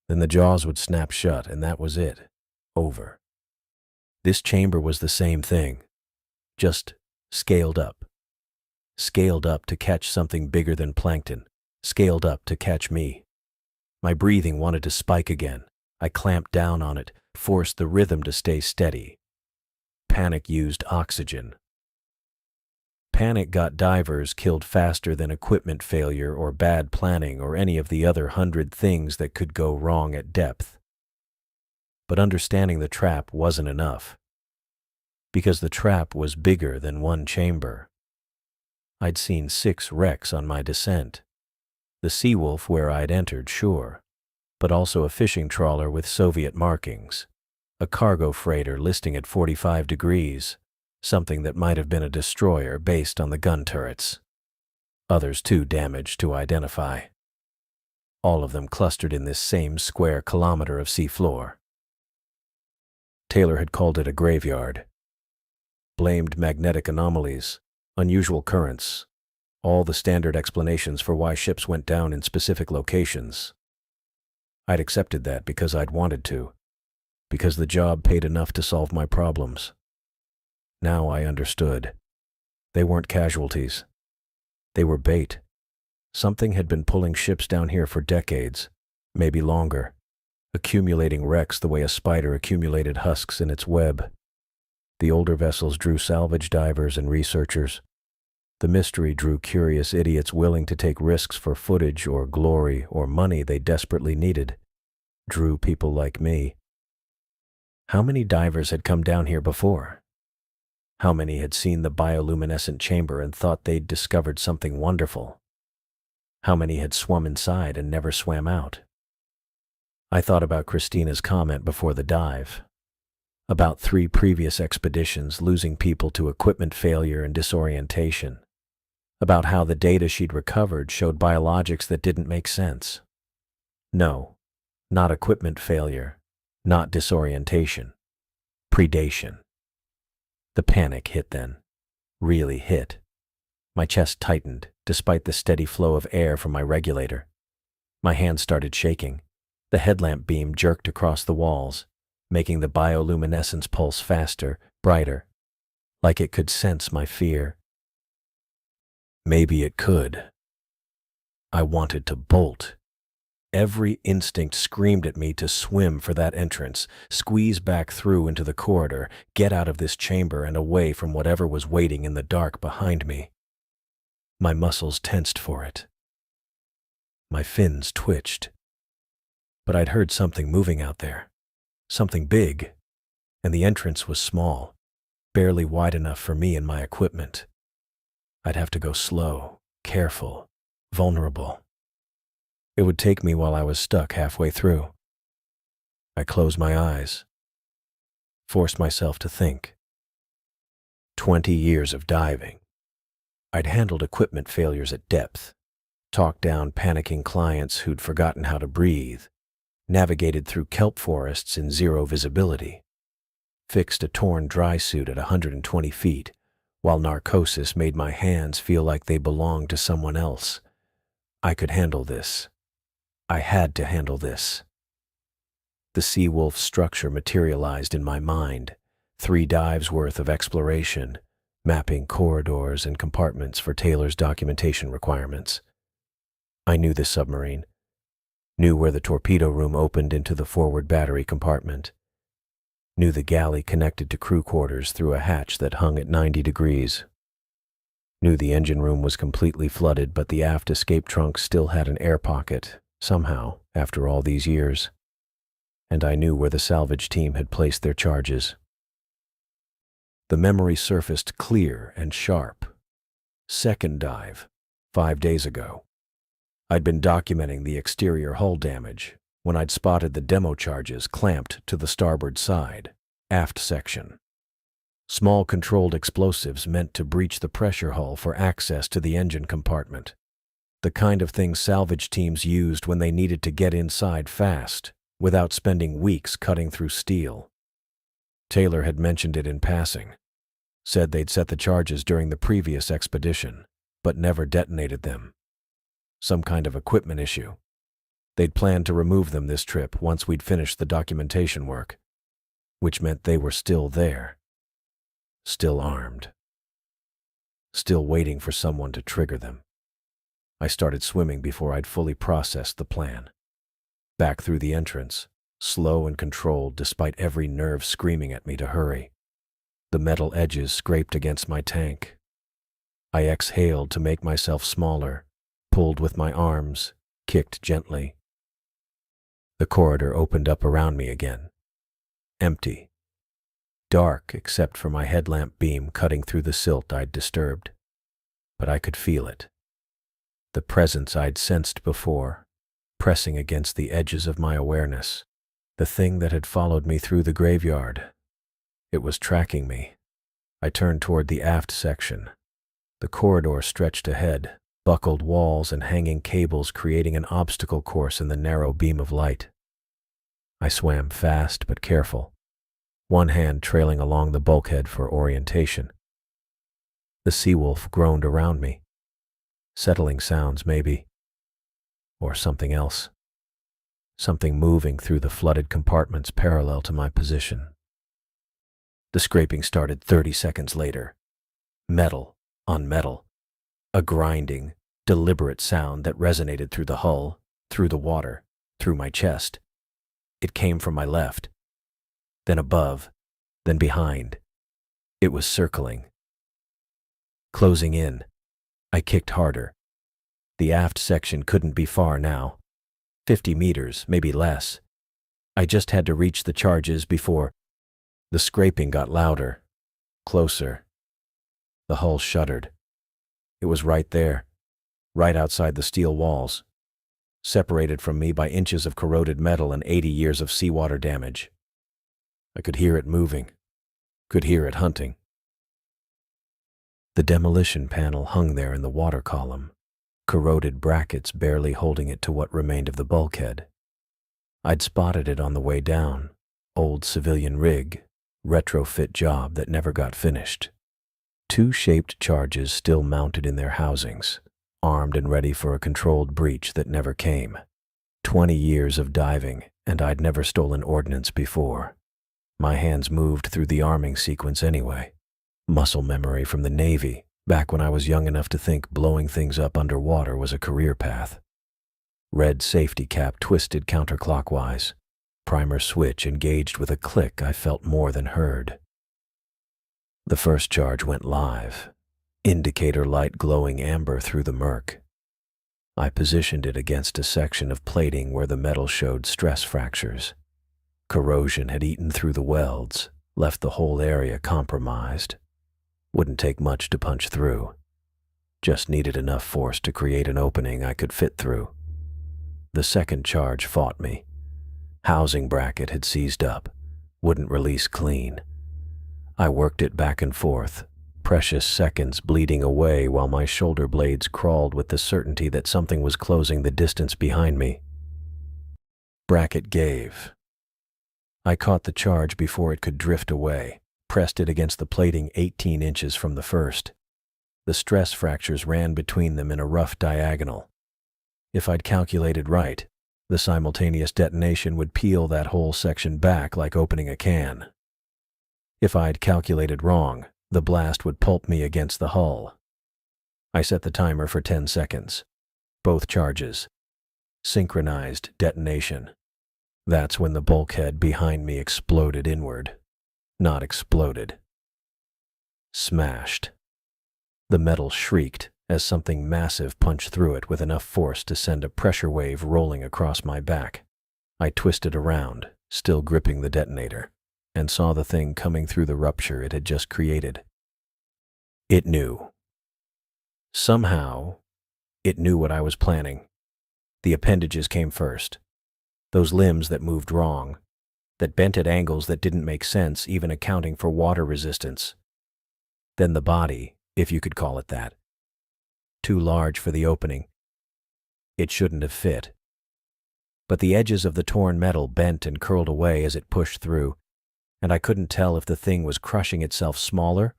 Then the jaws would snap shut, and that was it. Over. This chamber was the same thing, just scaled up. Scaled up to catch something bigger than plankton, scaled up to catch me. My breathing wanted to spike again. I clamped down on it, forced the rhythm to stay steady. Panic used oxygen. Panic got divers killed faster than equipment failure or bad planning or any of the other 100 things that could go wrong at depth. But understanding the trap wasn't enough, because the trap was bigger than one chamber. I'd seen 6 wrecks on my descent. The Seawolf where I'd entered, sure, but also a fishing trawler with Soviet markings, a cargo freighter listing at 45 degrees, something that might have been a destroyer based on the gun turrets. Others too damaged to identify. All of them clustered in this same square kilometer of seafloor. Taylor had called it a graveyard. Blamed magnetic anomalies, unusual currents, all the standard explanations for why ships went down in specific locations. I'd accepted that because I'd wanted to, because the job paid enough to solve my problems. Now I understood. They weren't casualties. They were bait. Something had been pulling ships down here for decades, maybe longer, accumulating wrecks the way a spider accumulated husks in its web. The older vessels drew salvage divers and researchers. The mystery drew curious idiots willing to take risks for footage or glory or money they desperately needed. Drew people like me. How many divers had come down here before? How many had seen the bioluminescent chamber and thought they'd discovered something wonderful? How many had swum inside and never swam out? I thought about Christina's comment before the dive. About 3 previous expeditions losing people to equipment failure and disorientation. About how the data she'd recovered showed biologics that didn't make sense. No, not equipment failure, not disorientation. Predation. The panic hit then. Really hit. My chest tightened, despite the steady flow of air from my regulator. My hands started shaking. The headlamp beam jerked across the walls, making the bioluminescence pulse faster, brighter, like it could sense my fear. Maybe it could. I wanted to bolt. Every instinct screamed at me to swim for that entrance, squeeze back through into the corridor, get out of this chamber and away from whatever was waiting in the dark behind me. My muscles tensed for it. My fins twitched. But I'd heard something moving out there. Something big. And the entrance was small, barely wide enough for me and my equipment. I'd have to go slow, careful, vulnerable. It would take me while I was stuck halfway through. I closed my eyes, forced myself to think. 20 years of diving. I'd handled equipment failures at depth, talked down panicking clients who'd forgotten how to breathe, navigated through kelp forests in zero visibility, fixed a torn dry suit at 120 feet, while narcosis made my hands feel like they belonged to someone else. I could handle this. I had to handle this. The Seawolf structure materialized in my mind, 3 dives worth of exploration, mapping corridors and compartments for Taylor's documentation requirements. I knew this submarine, knew where the torpedo room opened into the forward battery compartment, knew the galley connected to crew quarters through a hatch that hung at 90 degrees, knew the engine room was completely flooded, but the aft escape trunk still had an air pocket, somehow, after all these years. And I knew where the salvage team had placed their charges. The memory surfaced clear and sharp. Second dive, 5 days ago. I'd been documenting the exterior hull damage when I'd spotted the demo charges clamped to the starboard side, aft section. Small controlled explosives meant to breach the pressure hull for access to the engine compartment. The kind of thing salvage teams used when they needed to get inside fast, without spending weeks cutting through steel. Taylor had mentioned it in passing, said they'd set the charges during the previous expedition, but never detonated them. Some kind of equipment issue. They'd planned to remove them this trip once we'd finished the documentation work, which meant they were still there, still armed, still waiting for someone to trigger them. I started swimming before I'd fully processed the plan. Back through the entrance, slow and controlled despite every nerve screaming at me to hurry. The metal edges scraped against my tank. I exhaled to make myself smaller, pulled with my arms, kicked gently. The corridor opened up around me again. Empty. Dark except for my headlamp beam cutting through the silt I'd disturbed. But I could feel it. The presence I'd sensed before, pressing against the edges of my awareness. The thing that had followed me through the graveyard. It was tracking me. I turned toward the aft section. The corridor stretched ahead, buckled walls and hanging cables creating an obstacle course in the narrow beam of light. I swam fast but careful, one hand trailing along the bulkhead for orientation. The Seawolf groaned around me. Settling sounds, maybe. Or something else. Something moving through the flooded compartments parallel to my position. The scraping started 30 seconds later. Metal on metal. A grinding, deliberate sound that resonated through the hull, through the water, through my chest. It came from my left, then above, then behind. It was circling. Closing in. I kicked harder. The aft section couldn't be far now. 50 meters, maybe less. I just had to reach the charges before. The scraping got louder, closer. The hull shuddered. It was right there, right outside the steel walls, separated from me by inches of corroded metal and 80 years of seawater damage. I could hear it moving, could hear it hunting. The demolition panel hung there in the water column, corroded brackets barely holding it to what remained of the bulkhead. I'd spotted it on the way down, old civilian rig, retrofit job that never got finished. 2 shaped charges still mounted in their housings, armed and ready for a controlled breach that never came. 20 years of diving, and I'd never stolen ordnance before. My hands moved through the arming sequence anyway. Muscle memory from the Navy, back when I was young enough to think blowing things up underwater was a career path. Red safety cap twisted counterclockwise. Primer switch engaged with a click I felt more than heard. The first charge went live, indicator light glowing amber through the murk. I positioned it against a section of plating where the metal showed stress fractures. Corrosion had eaten through the welds, left the whole area compromised. Wouldn't take much to punch through. Just needed enough force to create an opening I could fit through. The second charge fought me. Housing bracket had seized up, wouldn't release clean. I worked it back and forth, precious seconds bleeding away while my shoulder blades crawled with the certainty that something was closing the distance behind me. Bracket gave. I caught the charge before it could drift away, pressed it against the plating 18 inches from the first. The stress fractures ran between them in a rough diagonal. If I'd calculated right, the simultaneous detonation would peel that whole section back like opening a can. If I'd calculated wrong, The blast would pulp me against the hull. I set the timer for 10 seconds. Both charges. Synchronized detonation. That's when the bulkhead behind me exploded inward. Not exploded. Smashed. The metal shrieked as something massive punched through it with enough force to send a pressure wave rolling across my back. I twisted around, still gripping the detonator, and saw the thing coming through the rupture it had just created. It knew. Somehow, it knew what I was planning. The appendages came first. Those limbs that moved wrong, that bent at angles that didn't make sense, even accounting for water resistance. Then the body, if you could call it that. Too large for the opening. It shouldn't have fit. But the edges of the torn metal bent and curled away as it pushed through, and I couldn't tell if the thing was crushing itself smaller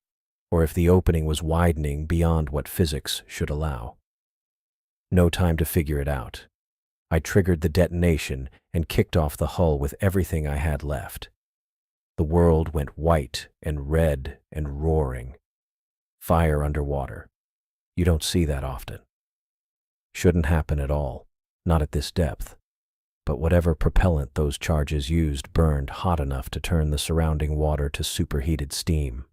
or if the opening was widening beyond what physics should allow. No time to figure it out. I triggered the detonation and kicked off the hull with everything I had left. The world went white and red and roaring. Fire underwater. You don't see that often. Shouldn't happen at all, not at this depth. But whatever propellant those charges used burned hot enough to turn the surrounding water to superheated steam.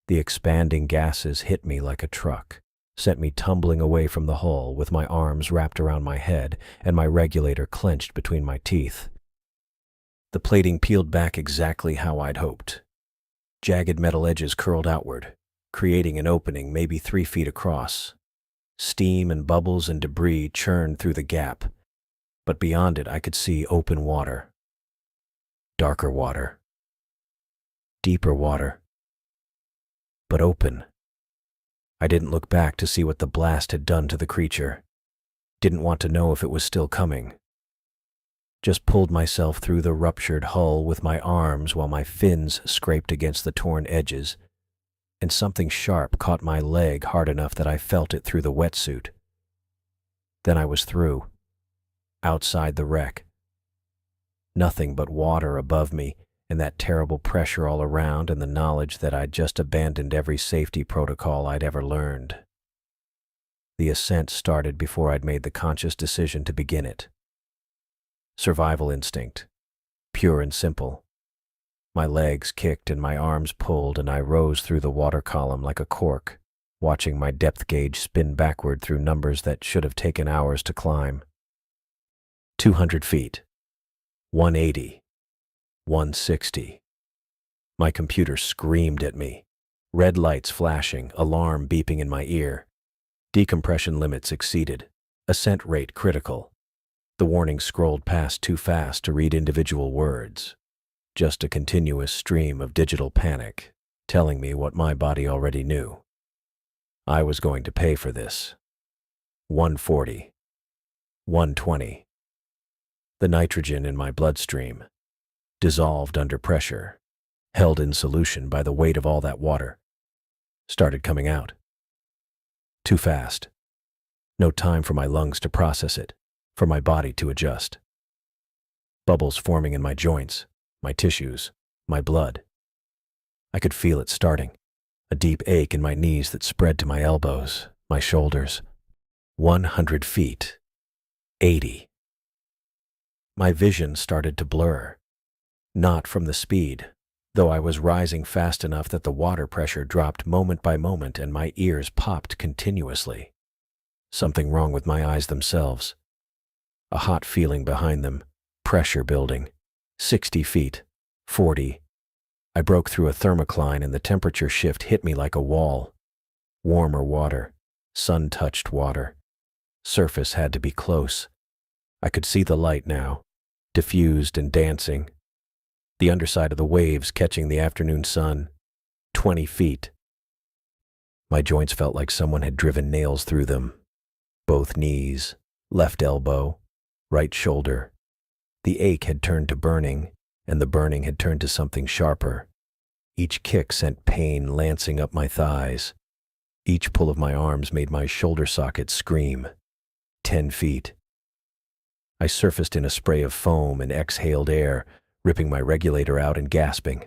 The expanding gases hit me like a truck, sent me tumbling away from the hull with my arms wrapped around my head and my regulator clenched between my teeth. The plating peeled back exactly how I'd hoped. Jagged metal edges curled outward, creating an opening maybe 3 feet across. Steam and bubbles and debris churned through the gap, but beyond it I could see open water. Darker water. Deeper water. But open. I didn't look back to see what the blast had done to the creature. Didn't want to know if it was still coming. Just pulled myself through the ruptured hull with my arms while my fins scraped against the torn edges, and something sharp caught my leg hard enough that I felt it through the wetsuit. Then I was through. Outside the wreck. Nothing but water above me, and that terrible pressure all around, and the knowledge that I'd just abandoned every safety protocol I'd ever learned. The ascent started before I'd made the conscious decision to begin it. Survival instinct. Pure and simple. My legs kicked and my arms pulled, and I rose through the water column like a cork, watching my depth gauge spin backward through numbers that should have taken hours to climb. 200 feet. 180. 160. My computer screamed at me. Red lights flashing, alarm beeping in my ear. Decompression limits exceeded. Ascent rate critical. The warning scrolled past too fast to read individual words. Just a continuous stream of digital panic, telling me what my body already knew. I was going to pay for this. 140. 120. The nitrogen in my bloodstream, dissolved under pressure, held in solution by the weight of all that water, started coming out. Too fast. No time for my lungs to process it, for my body to adjust. Bubbles forming in my joints, my tissues, my blood. I could feel it starting, a deep ache in my knees that spread to my elbows, my shoulders. 100 feet. 80. My vision started to blur. Not from the speed, though I was rising fast enough that the water pressure dropped moment by moment and my ears popped continuously. Something wrong with my eyes themselves. A hot feeling behind them, pressure building. 60 feet, 40. I broke through a thermocline and the temperature shift hit me like a wall. Warmer water, sun-touched water. Surface had to be close. I could see the light now, diffused and dancing. The underside of the waves catching the afternoon sun. 20 feet. My joints felt like someone had driven nails through them. Both knees, left elbow, right shoulder. The ache had turned to burning, and the burning had turned to something sharper. Each kick sent pain lancing up my thighs. Each pull of my arms made my shoulder sockets scream. 10 feet. I surfaced in a spray of foam and exhaled air, ripping my regulator out and gasping.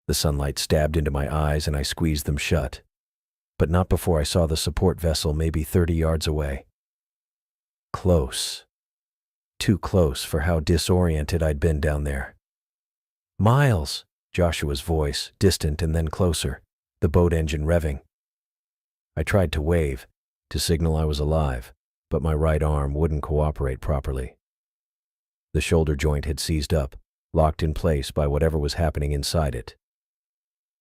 The sunlight stabbed into my eyes and I squeezed them shut, but not before I saw the support vessel maybe 30 yards away. Close. Too close for how disoriented I'd been down there. "Miles!" Joshua's voice, distant and then closer, the boat engine revving. I tried to wave, to signal I was alive, but my right arm wouldn't cooperate properly. The shoulder joint had seized up, locked in place by whatever was happening inside it.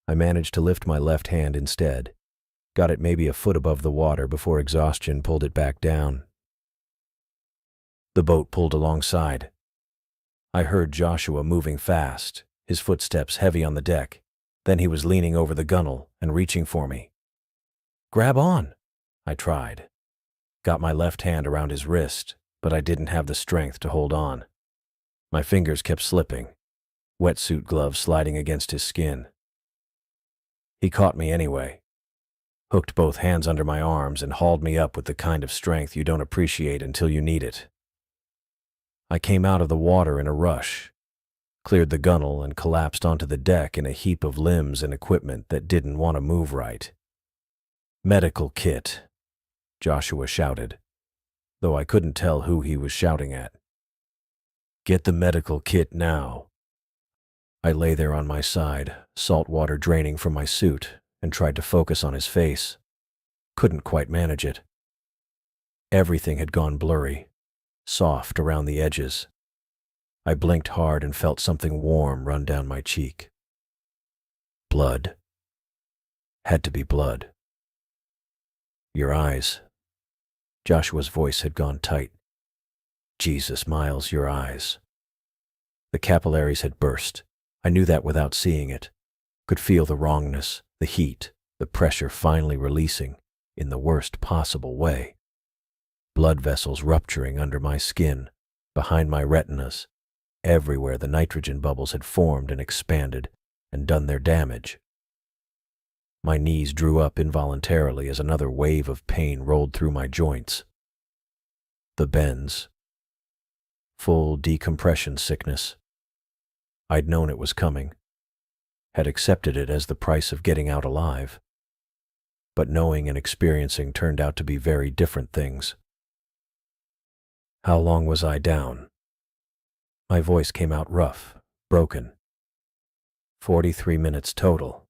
I managed to lift my left hand instead, got it maybe a foot above the water before exhaustion pulled it back down. The boat pulled alongside. I heard Joshua moving fast, his footsteps heavy on the deck. Then he was leaning over the gunwale and reaching for me. "Grab on!" I tried. Got my left hand around his wrist, but I didn't have the strength to hold on. My fingers kept slipping, wetsuit gloves sliding against his skin. He caught me anyway, hooked both hands under my arms and hauled me up with the kind of strength you don't appreciate until you need it. I came out of the water in a rush, cleared the gunwale and collapsed onto the deck in a heap of limbs and equipment that didn't want to move right. "Medical kit," Joshua shouted, though I couldn't tell who he was shouting at. "Get the medical kit now." I lay there on my side, salt water draining from my suit, and tried to focus on his face. Couldn't quite manage it. Everything had gone blurry, soft around the edges. I blinked hard and felt something warm run down my cheek. Blood. Had to be blood. "Your eyes." Joshua's voice had gone tight. "Jesus, Miles, your eyes." The capillaries had burst. I knew that without seeing it. Could feel the wrongness, the heat, the pressure finally releasing in the worst possible way. Blood vessels rupturing under my skin, behind my retinas. Everywhere the nitrogen bubbles had formed and expanded and done their damage. My knees drew up involuntarily as another wave of pain rolled through my joints. The bends. Full decompression sickness. I'd known it was coming. Had accepted it as the price of getting out alive. But knowing and experiencing turned out to be very different things. How long was I down? My voice came out rough, broken. 43 minutes total.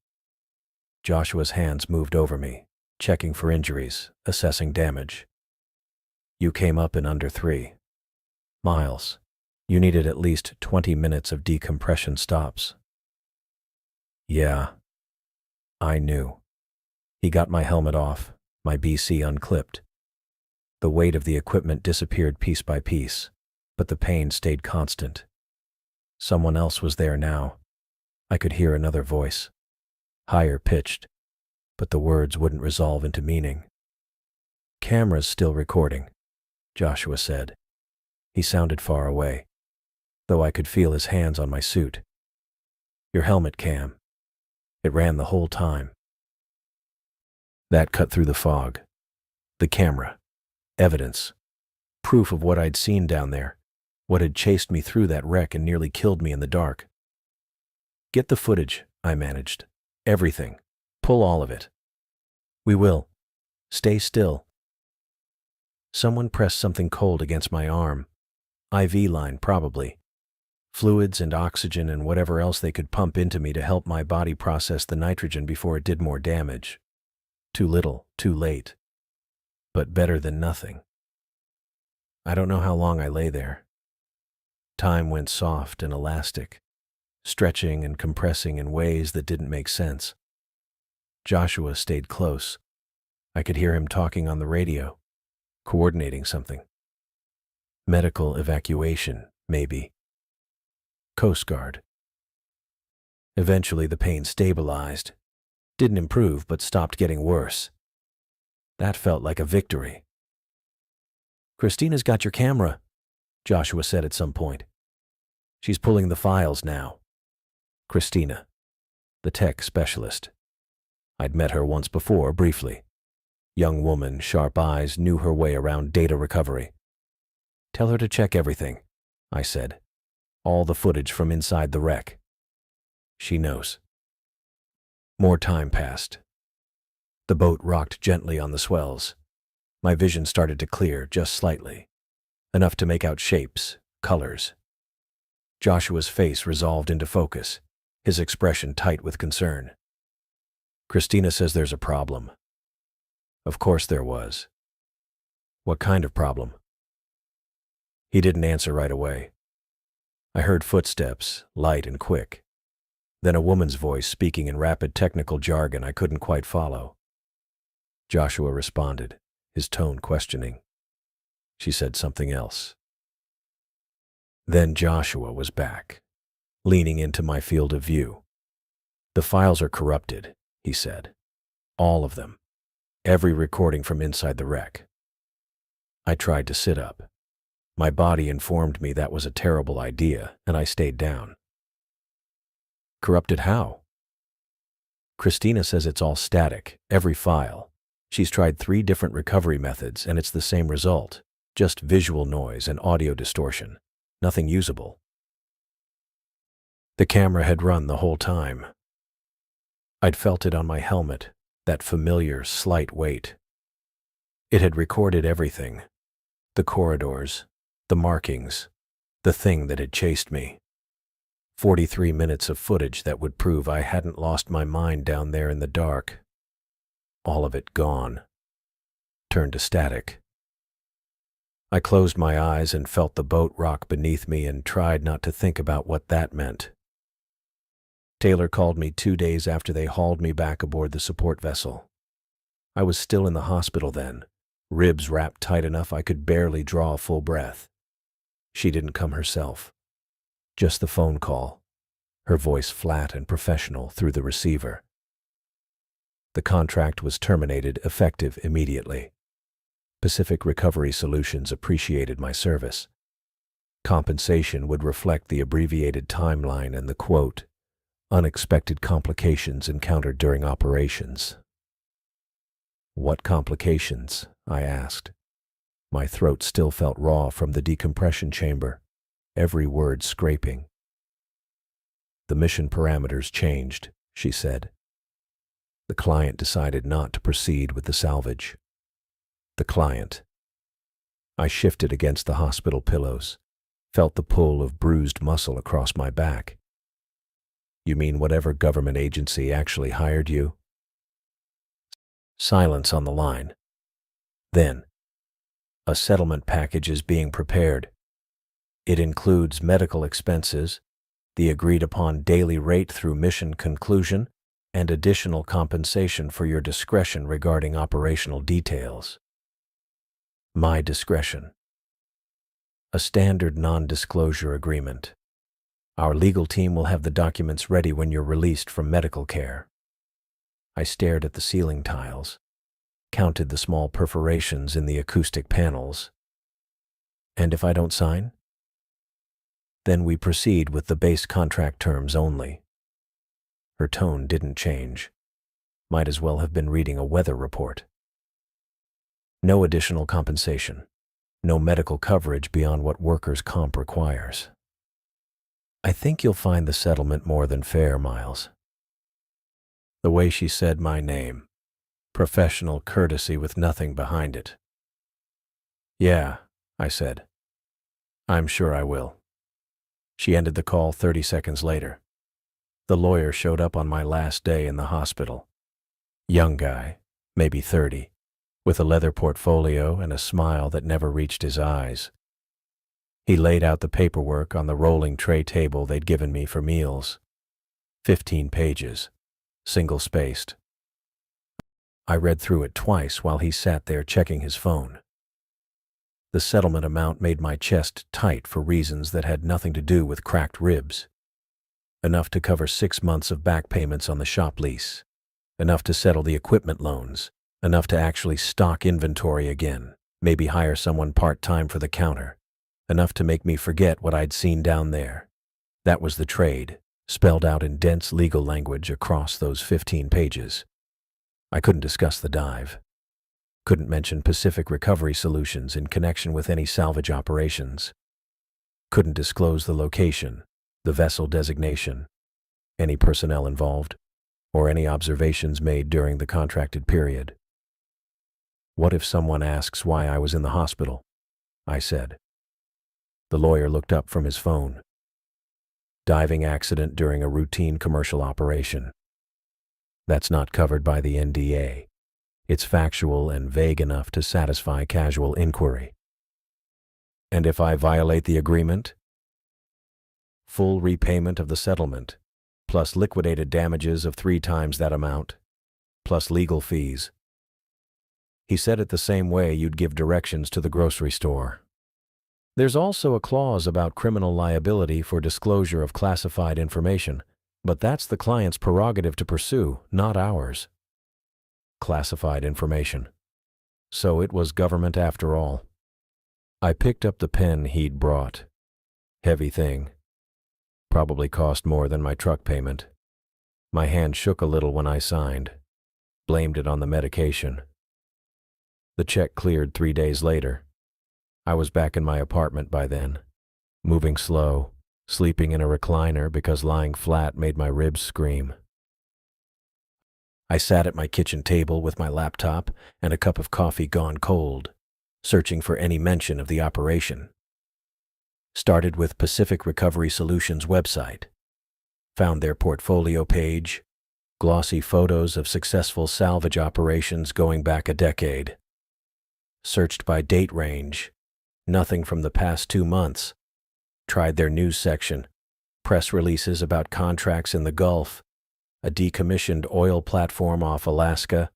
Joshua's hands moved over me, checking for injuries, assessing damage. "You came up in under 3. Miles, you needed at least 20 minutes of decompression stops." Yeah, I knew. He got my helmet off, my BC unclipped. The weight of the equipment disappeared piece by piece, but the pain stayed constant. Someone else was there now. I could hear another voice, higher pitched, but the words wouldn't resolve into meaning. "Camera's still recording," Joshua said. He sounded far away, though I could feel his hands on my suit. "Your helmet cam. It ran the whole time." That cut through the fog. The camera. Evidence. Proof of what I'd seen down there, what had chased me through that wreck and nearly killed me in the dark. "Get the footage," I managed. "Everything. Pull all of it." "We will. Stay still." Someone pressed something cold against my arm. IV line, probably. Fluids and oxygen and whatever else they could pump into me to help my body process the nitrogen before it did more damage. Too little, too late. But better than nothing. I don't know how long I lay there. Time went soft and elastic, stretching and compressing in ways that didn't make sense. Joshua stayed close. I could hear him talking on the radio, coordinating something. Medical evacuation, maybe. Coast Guard. Eventually the pain stabilized. Didn't improve, but stopped getting worse. That felt like a victory. "Christina's got your camera," Joshua said at some point. "She's pulling the files now." Christina, the tech specialist. I'd met her once before, briefly. Young woman, sharp eyes, knew her way around data recovery. "Tell her to check everything," I said. "All the footage from inside the wreck." "She knows." More time passed. The boat rocked gently on the swells. My vision started to clear just slightly, enough to make out shapes, colors. Joshua's face resolved into focus, his expression tight with concern. Christina says there's a problem. Of course there was. What kind of problem? He didn't answer right away. I heard footsteps, light and quick. Then a woman's voice speaking in rapid technical jargon I couldn't quite follow. Joshua responded, his tone questioning. She said something else. Then Joshua was back, leaning into my field of view. The files are corrupted, he said. All of them. Every recording from inside the wreck. I tried to sit up. My body informed me that was a terrible idea, and I stayed down. Corrupted how? Christina says it's all static, every file. She's tried 3 different recovery methods, and it's the same result. Just visual noise and audio distortion. Nothing usable. The camera had run the whole time. I'd felt it on my helmet, that familiar, slight weight. It had recorded everything. The corridors, the markings, the thing that had chased me. 43 minutes of footage that would prove I hadn't lost my mind down there in the dark. All of it gone. Turned to static. I closed my eyes and felt the boat rock beneath me and tried not to think about what that meant. Taylor called me 2 days after they hauled me back aboard the support vessel. I was still in the hospital then, ribs wrapped tight enough I could barely draw a full breath. She didn't come herself. Just the phone call, her voice flat and professional through the receiver. The contract was terminated effective immediately. Pacific Recovery Solutions appreciated my service. Compensation would reflect the abbreviated timeline and the quote, unexpected complications encountered during operations. What complications? I asked. My throat still felt raw from the decompression chamber, every word scraping. The mission parameters changed, she said. The client decided not to proceed with the salvage. The client. I shifted against the hospital pillows, felt the pull of bruised muscle across my back. You mean whatever government agency actually hired you? Silence on the line. Then, a settlement package is being prepared. It includes medical expenses, the agreed-upon daily rate through mission conclusion, and additional compensation for your discretion regarding operational details. My discretion. A standard non-disclosure agreement. Our legal team will have the documents ready when you're released from medical care. I stared at the ceiling tiles, counted the small perforations in the acoustic panels. And if I don't sign? Then we proceed with the base contract terms only. Her tone didn't change. Might as well have been reading a weather report. No additional compensation. No medical coverage beyond what workers' comp requires. I think you'll find the settlement more than fair, Miles. The way she said my name. Professional courtesy with nothing behind it. Yeah, I said. I'm sure I will. She ended the call 30 seconds later. The lawyer showed up on my last day in the hospital. Young guy, maybe 30, with a leather portfolio and a smile that never reached his eyes. He laid out the paperwork on the rolling tray table they'd given me for meals. 15 pages, single-spaced. I read through it twice while he sat there checking his phone. The settlement amount made my chest tight for reasons that had nothing to do with cracked ribs. Enough to cover 6 months of back payments on the shop lease. Enough to settle the equipment loans. Enough to actually stock inventory again, maybe hire someone part-time for the counter. Enough to make me forget what I'd seen down there. That was the trade, spelled out in dense legal language across those 15 pages. I couldn't discuss the dive. Couldn't mention Pacific Recovery Solutions in connection with any salvage operations. Couldn't disclose the location, the vessel designation, any personnel involved. or any observations made during the contracted period. What if someone asks why I was in the hospital? I said. The lawyer looked up from his phone. Diving accident during a routine commercial operation. That's not covered by the NDA. It's factual and vague enough to satisfy casual inquiry. And if I violate the agreement? Full repayment of the settlement, plus liquidated damages of 3 times that amount, plus legal fees. He said it the same way you'd give directions to the grocery store. There's also a clause about criminal liability for disclosure of classified information, but that's the client's prerogative to pursue, not ours. Classified information. So it was government after all. I picked up the pen he'd brought. Heavy thing. Probably cost more than my truck payment. My hand shook a little when I signed. Blamed it on the medication. The check cleared 3 days later. I was back in my apartment by then, moving slow, sleeping in a recliner because lying flat made my ribs scream. I sat at my kitchen table with my laptop and a cup of coffee gone cold, searching for any mention of the operation. Started with Pacific Recovery Solutions website. Found their portfolio page, glossy photos of successful salvage operations going back a decade. Searched by date range. Nothing from the past 2 months. Tried their news section, press releases about contracts in the Gulf, a decommissioned oil platform off Alaska,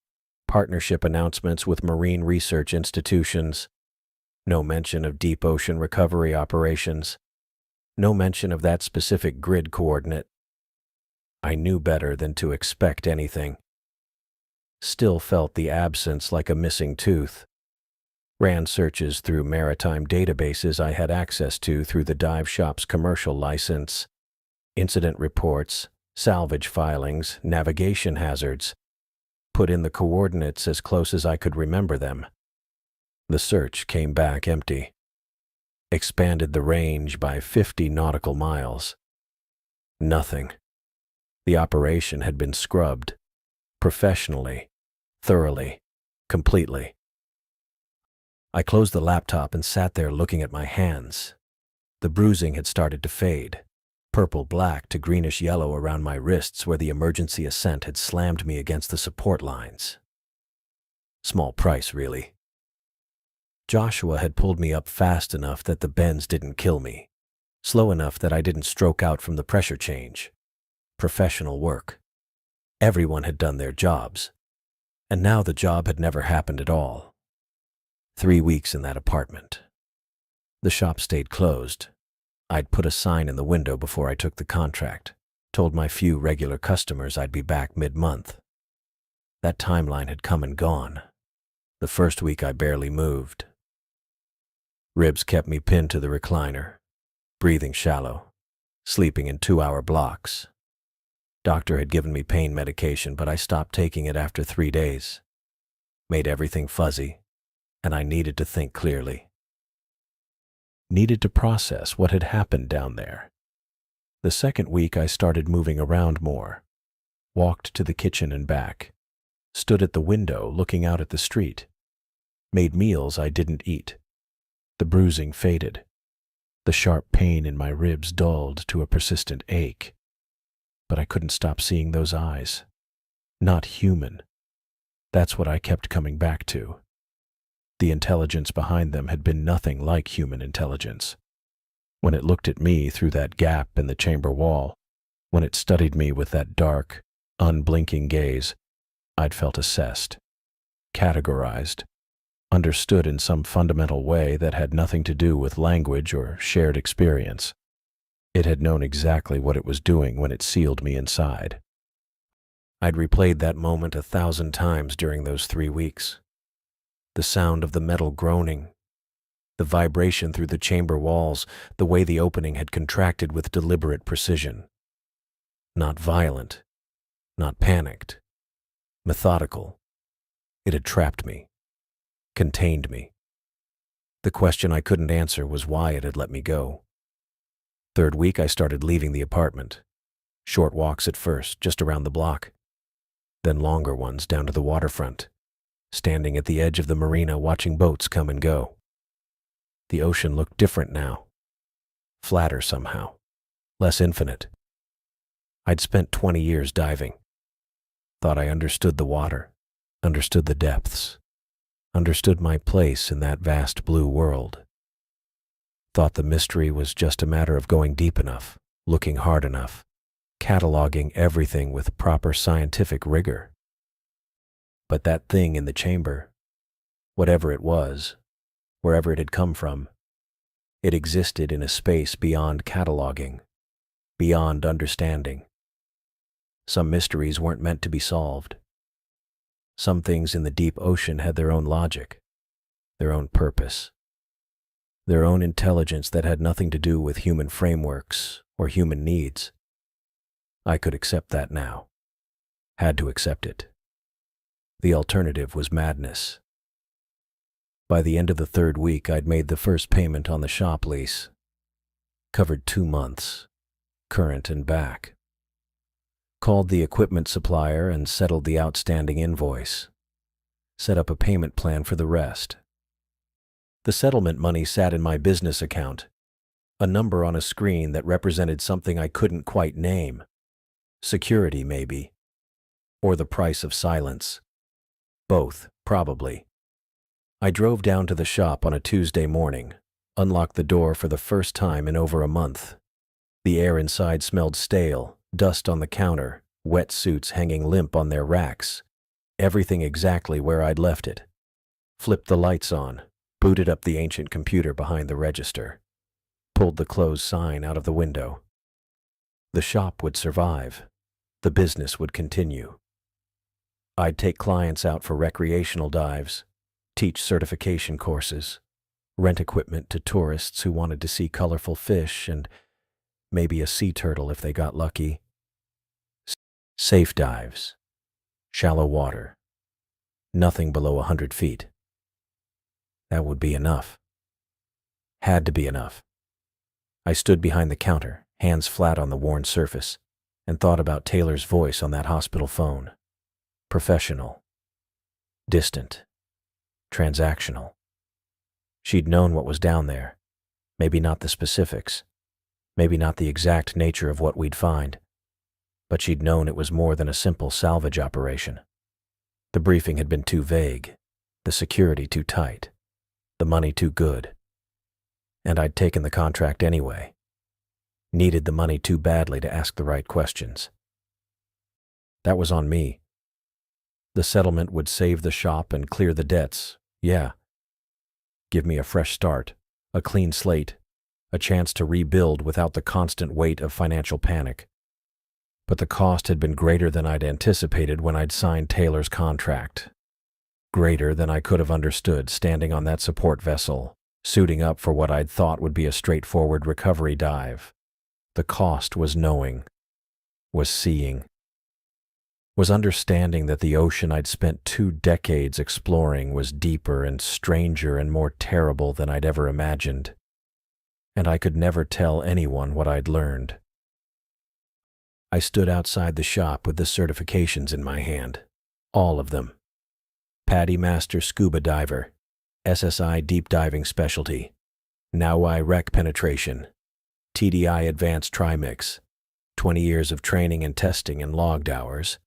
partnership announcements with marine research institutions. No mention of deep ocean recovery operations. No mention of that specific grid coordinate. I knew better than to expect anything. Still felt the absence like a missing tooth. Ran searches through maritime databases I had access to through the dive shop's commercial license, incident reports, salvage filings, navigation hazards. Put in the coordinates as close as I could remember them. The search came back empty. Expanded the range by 50 nautical miles. Nothing. The operation had been scrubbed. Professionally, thoroughly, completely. I closed the laptop and sat there looking at my hands. The bruising had started to fade, purple-black to greenish-yellow around my wrists where the emergency ascent had slammed me against the support lines. Small price, really. Joshua had pulled me up fast enough that the bends didn't kill me, slow enough that I didn't stroke out from the pressure change. Professional work. Everyone had done their jobs, and now the job had never happened at all. 3 weeks in that apartment. The shop stayed closed. I'd put a sign in the window before I took the contract, told my few regular customers I'd be back mid-month. That timeline had come and gone. The first week I barely moved. Ribs kept me pinned to the recliner, breathing shallow, sleeping in 2-hour blocks. Doctor had given me pain medication, but I stopped taking it after 3 days. Made everything fuzzy, and I needed to think clearly. Needed to process what had happened down there. The second week I started moving around more, walked to the kitchen and back, stood at the window looking out at the street, made meals I didn't eat. The bruising faded. The sharp pain in my ribs dulled to a persistent ache. But I couldn't stop seeing those eyes. Not human. That's what I kept coming back to. The intelligence behind them had been nothing like human intelligence. When it looked at me through that gap in the chamber wall, when it studied me with that dark, unblinking gaze, I'd felt assessed, categorized, understood in some fundamental way that had nothing to do with language or shared experience. It had known exactly what it was doing when it sealed me inside. I'd replayed that moment 1,000 times during those 3 weeks. The sound of the metal groaning, the vibration through the chamber walls, the way the opening had contracted with deliberate precision. Not violent, not panicked, methodical. It had trapped me, contained me. The question I couldn't answer was why it had let me go. 3rd week I started leaving the apartment. Short walks at first, just around the block. then longer ones down to the waterfront, standing at the edge of the marina watching boats come and go. The ocean looked different now, flatter somehow, less infinite. I'd spent 20 years diving. Thought I understood the water, understood the depths, understood my place in that vast blue world. Thought the mystery was just a matter of going deep enough, looking hard enough, cataloging everything with proper scientific rigor. But that thing in the chamber, whatever it was, wherever it had come from, it existed in a space beyond cataloging, beyond understanding. Some mysteries weren't meant to be solved. Some things in the deep ocean had their own logic, their own purpose, their own intelligence that had nothing to do with human frameworks or human needs. I could accept that now. Had to accept it. The alternative was madness. By the end of the third week, I'd made the first payment on the shop lease. Covered 2 months, current and back. Called the equipment supplier and settled the outstanding invoice. Set up a payment plan for the rest. The settlement money sat in my business account, a number on a screen that represented something I couldn't quite name. Security, maybe. Or the price of silence. Both, probably. I drove down to the shop on a Tuesday morning, unlocked the door for the first time in over a month. The air inside smelled stale, dust on the counter, wet suits hanging limp on their racks. Everything exactly where I'd left it. Flipped the lights on, booted up the ancient computer behind the register, pulled the closed sign out of the window. The shop would survive. The business would continue. I'd take clients out for recreational dives, teach certification courses, rent equipment to tourists who wanted to see colorful fish and maybe a sea turtle if they got lucky. Safe dives. Shallow water. Nothing below 100 feet. That would be enough. Had to be enough. I stood behind the counter, hands flat on the worn surface, and thought about Taylor's voice on that hospital phone. Professional. Distant. Transactional. She'd known what was down there. Maybe not the specifics. Maybe not the exact nature of what we'd find. But she'd known it was more than a simple salvage operation. The briefing had been too vague, the security too tight, the money too good. And I'd taken the contract anyway. Needed the money too badly to ask the right questions. That was on me. The settlement would save the shop and clear the debts, yeah. Give me a fresh start, a clean slate, a chance to rebuild without the constant weight of financial panic. But the cost had been greater than I'd anticipated when I'd signed Taylor's contract. Greater than I could have understood standing on that support vessel, suiting up for what I'd thought would be a straightforward recovery dive. The cost was knowing, was seeing, was understanding that the ocean I'd spent 2 decades exploring was deeper and stranger and more terrible than I'd ever imagined. And I could never tell anyone what I'd learned. I stood outside the shop with the certifications in my hand. All of them. PADI Master Scuba Diver, SSI Deep Diving Specialty, WWII Rec Penetration, TDI Advanced Trimix, 20 years of training and testing and logged hours,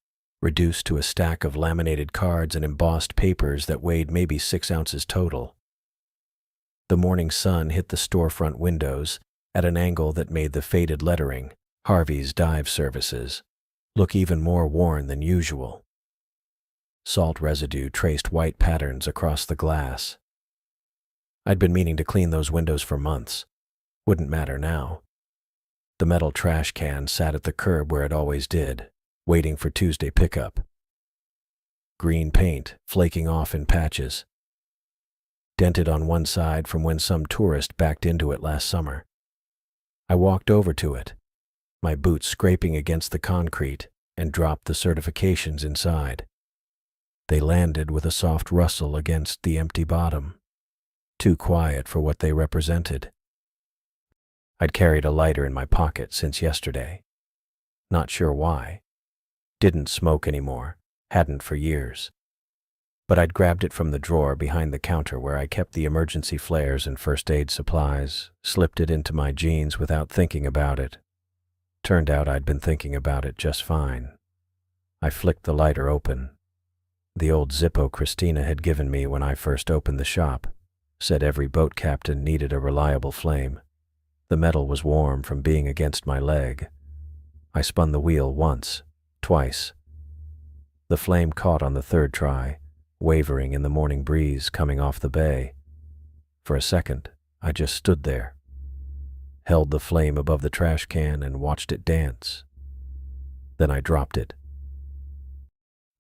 reduced to a stack of laminated cards and embossed papers that weighed maybe 6 ounces total. The morning sun hit the storefront windows at an angle that made the faded lettering, Harvey's Dive Services, look even more worn than usual. Salt residue traced white patterns across the glass. I'd been meaning to clean those windows for months. Wouldn't matter now. The metal trash can sat at the curb where it always did, waiting for Tuesday pickup. Green paint flaking off in patches. Dented on one side from when some tourist backed into it last summer. I walked over to it, my boots scraping against the concrete, and dropped the certifications inside. They landed with a soft rustle against the empty bottom, too quiet for what they represented. I'd carried a lighter in my pocket since yesterday. Not sure why. Didn't smoke anymore, Hadn't for years. But I'd grabbed it from the drawer behind the counter where I kept the emergency flares and first aid supplies, slipped it into my jeans without thinking about it. Turned out I'd been thinking about it just fine. I flicked the lighter open. The old Zippo Christina had given me when I first opened the shop. Said every boat captain needed a reliable flame. The metal was warm from being against my leg. I spun the wheel once, twice. The flame caught on the third try, wavering in the morning breeze coming off the bay. For a second, I just stood there, held the flame above the trash can and watched it dance. Then I dropped it.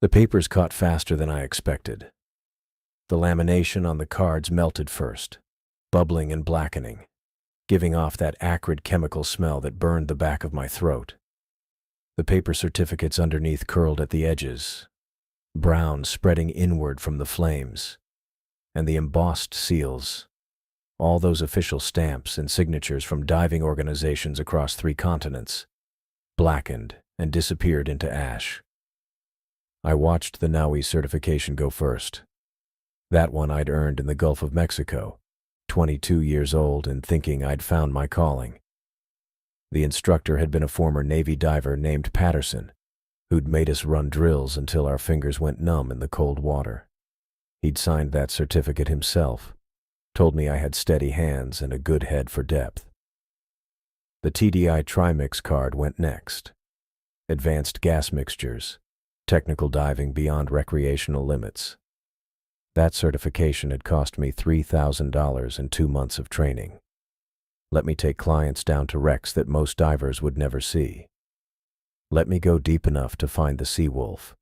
The papers caught faster than I expected. The lamination on the cards melted first, bubbling and blackening, giving off that acrid chemical smell that burned the back of my throat. The paper certificates underneath curled at the edges, brown spreading inward from the flames, and the embossed seals, all those official stamps and signatures from diving organizations across 3 continents, blackened and disappeared into ash. I watched the WWII certification go first. That one I'd earned in the Gulf of Mexico, 22 years old and thinking I'd found my calling. The instructor had been a former Navy diver named Patterson, who'd made us run drills until our fingers went numb in the cold water. He'd signed that certificate himself, told me I had steady hands and a good head for depth. The TDI Trimix card went next. Advanced gas mixtures, technical diving beyond recreational limits. That certification had cost me $3,000 and 2 months of training. Let me take clients down to wrecks that most divers would never see. Let me go deep enough to find the sea wolf.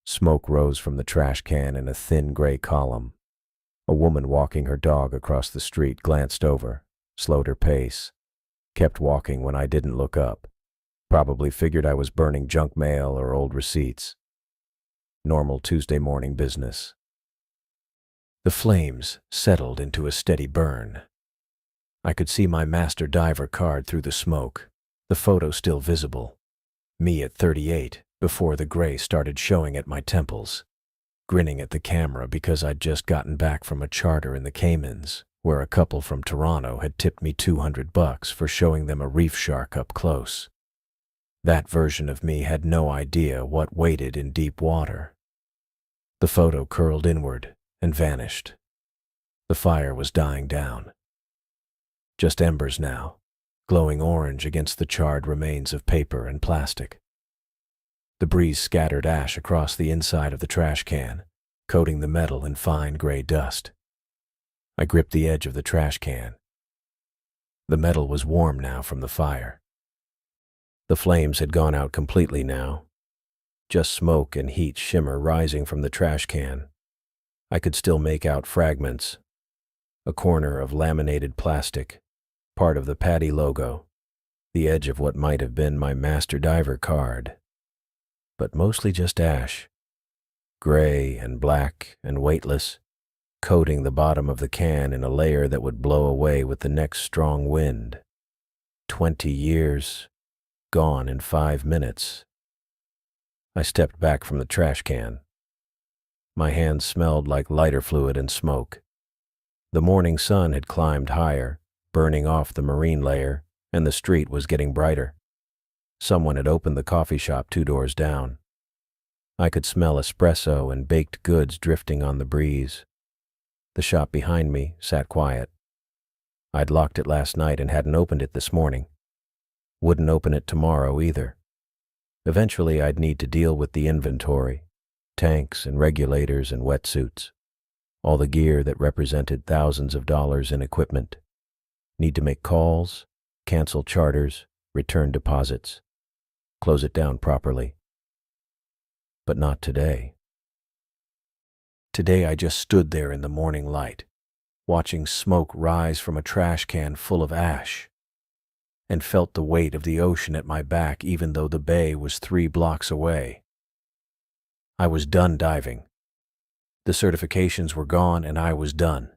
Smoke rose from the trash can in a thin gray column. A woman walking her dog across the street glanced over, slowed her pace, kept walking when I didn't look up. Probably figured I was burning junk mail or old receipts. Normal Tuesday morning business. The flames settled into a steady burn. I could see my master diver card through the smoke, the photo still visible. Me at 38, before the gray started showing at my temples, grinning at the camera because I'd just gotten back from a charter in the Caymans, where a couple from Toronto had tipped me $200 for showing them a reef shark up close. That version of me had no idea what waited in deep water. The photo curled inward and vanished. The fire was dying down. Just embers now, glowing orange against the charred remains of paper and plastic. The breeze scattered ash across the inside of the trash can, coating the metal in fine gray dust. I gripped the edge of the trash can. The metal was warm now from the fire. The flames had gone out completely now. Just smoke and heat shimmer rising from the trash can. I could still make out fragments. A corner of laminated plastic, part of the PADI logo, the edge of what might have been my master diver card. But mostly just ash, gray and black and weightless, coating the bottom of the can in a layer that would blow away with the next strong wind. 20 years, gone in 5 minutes. I stepped back from the trash can. My hands smelled like lighter fluid and smoke. The morning sun had climbed higher, burning off the marine layer, and the street was getting brighter. Someone had opened the coffee shop 2 doors down. I could smell espresso and baked goods drifting on the breeze. The shop behind me sat quiet. I'd locked it last night and hadn't opened it this morning. Wouldn't open it tomorrow either. Eventually I'd need to deal with the inventory, tanks and regulators and wetsuits, all the gear that represented thousands of dollars in equipment. Need to make calls, cancel charters, return deposits, close it down properly. But not today. Today I just stood there in the morning light, watching smoke rise from a trash can full of ash, and felt the weight of the ocean at my back even though the bay was 3 blocks away. I was done diving. The certifications were gone and I was done.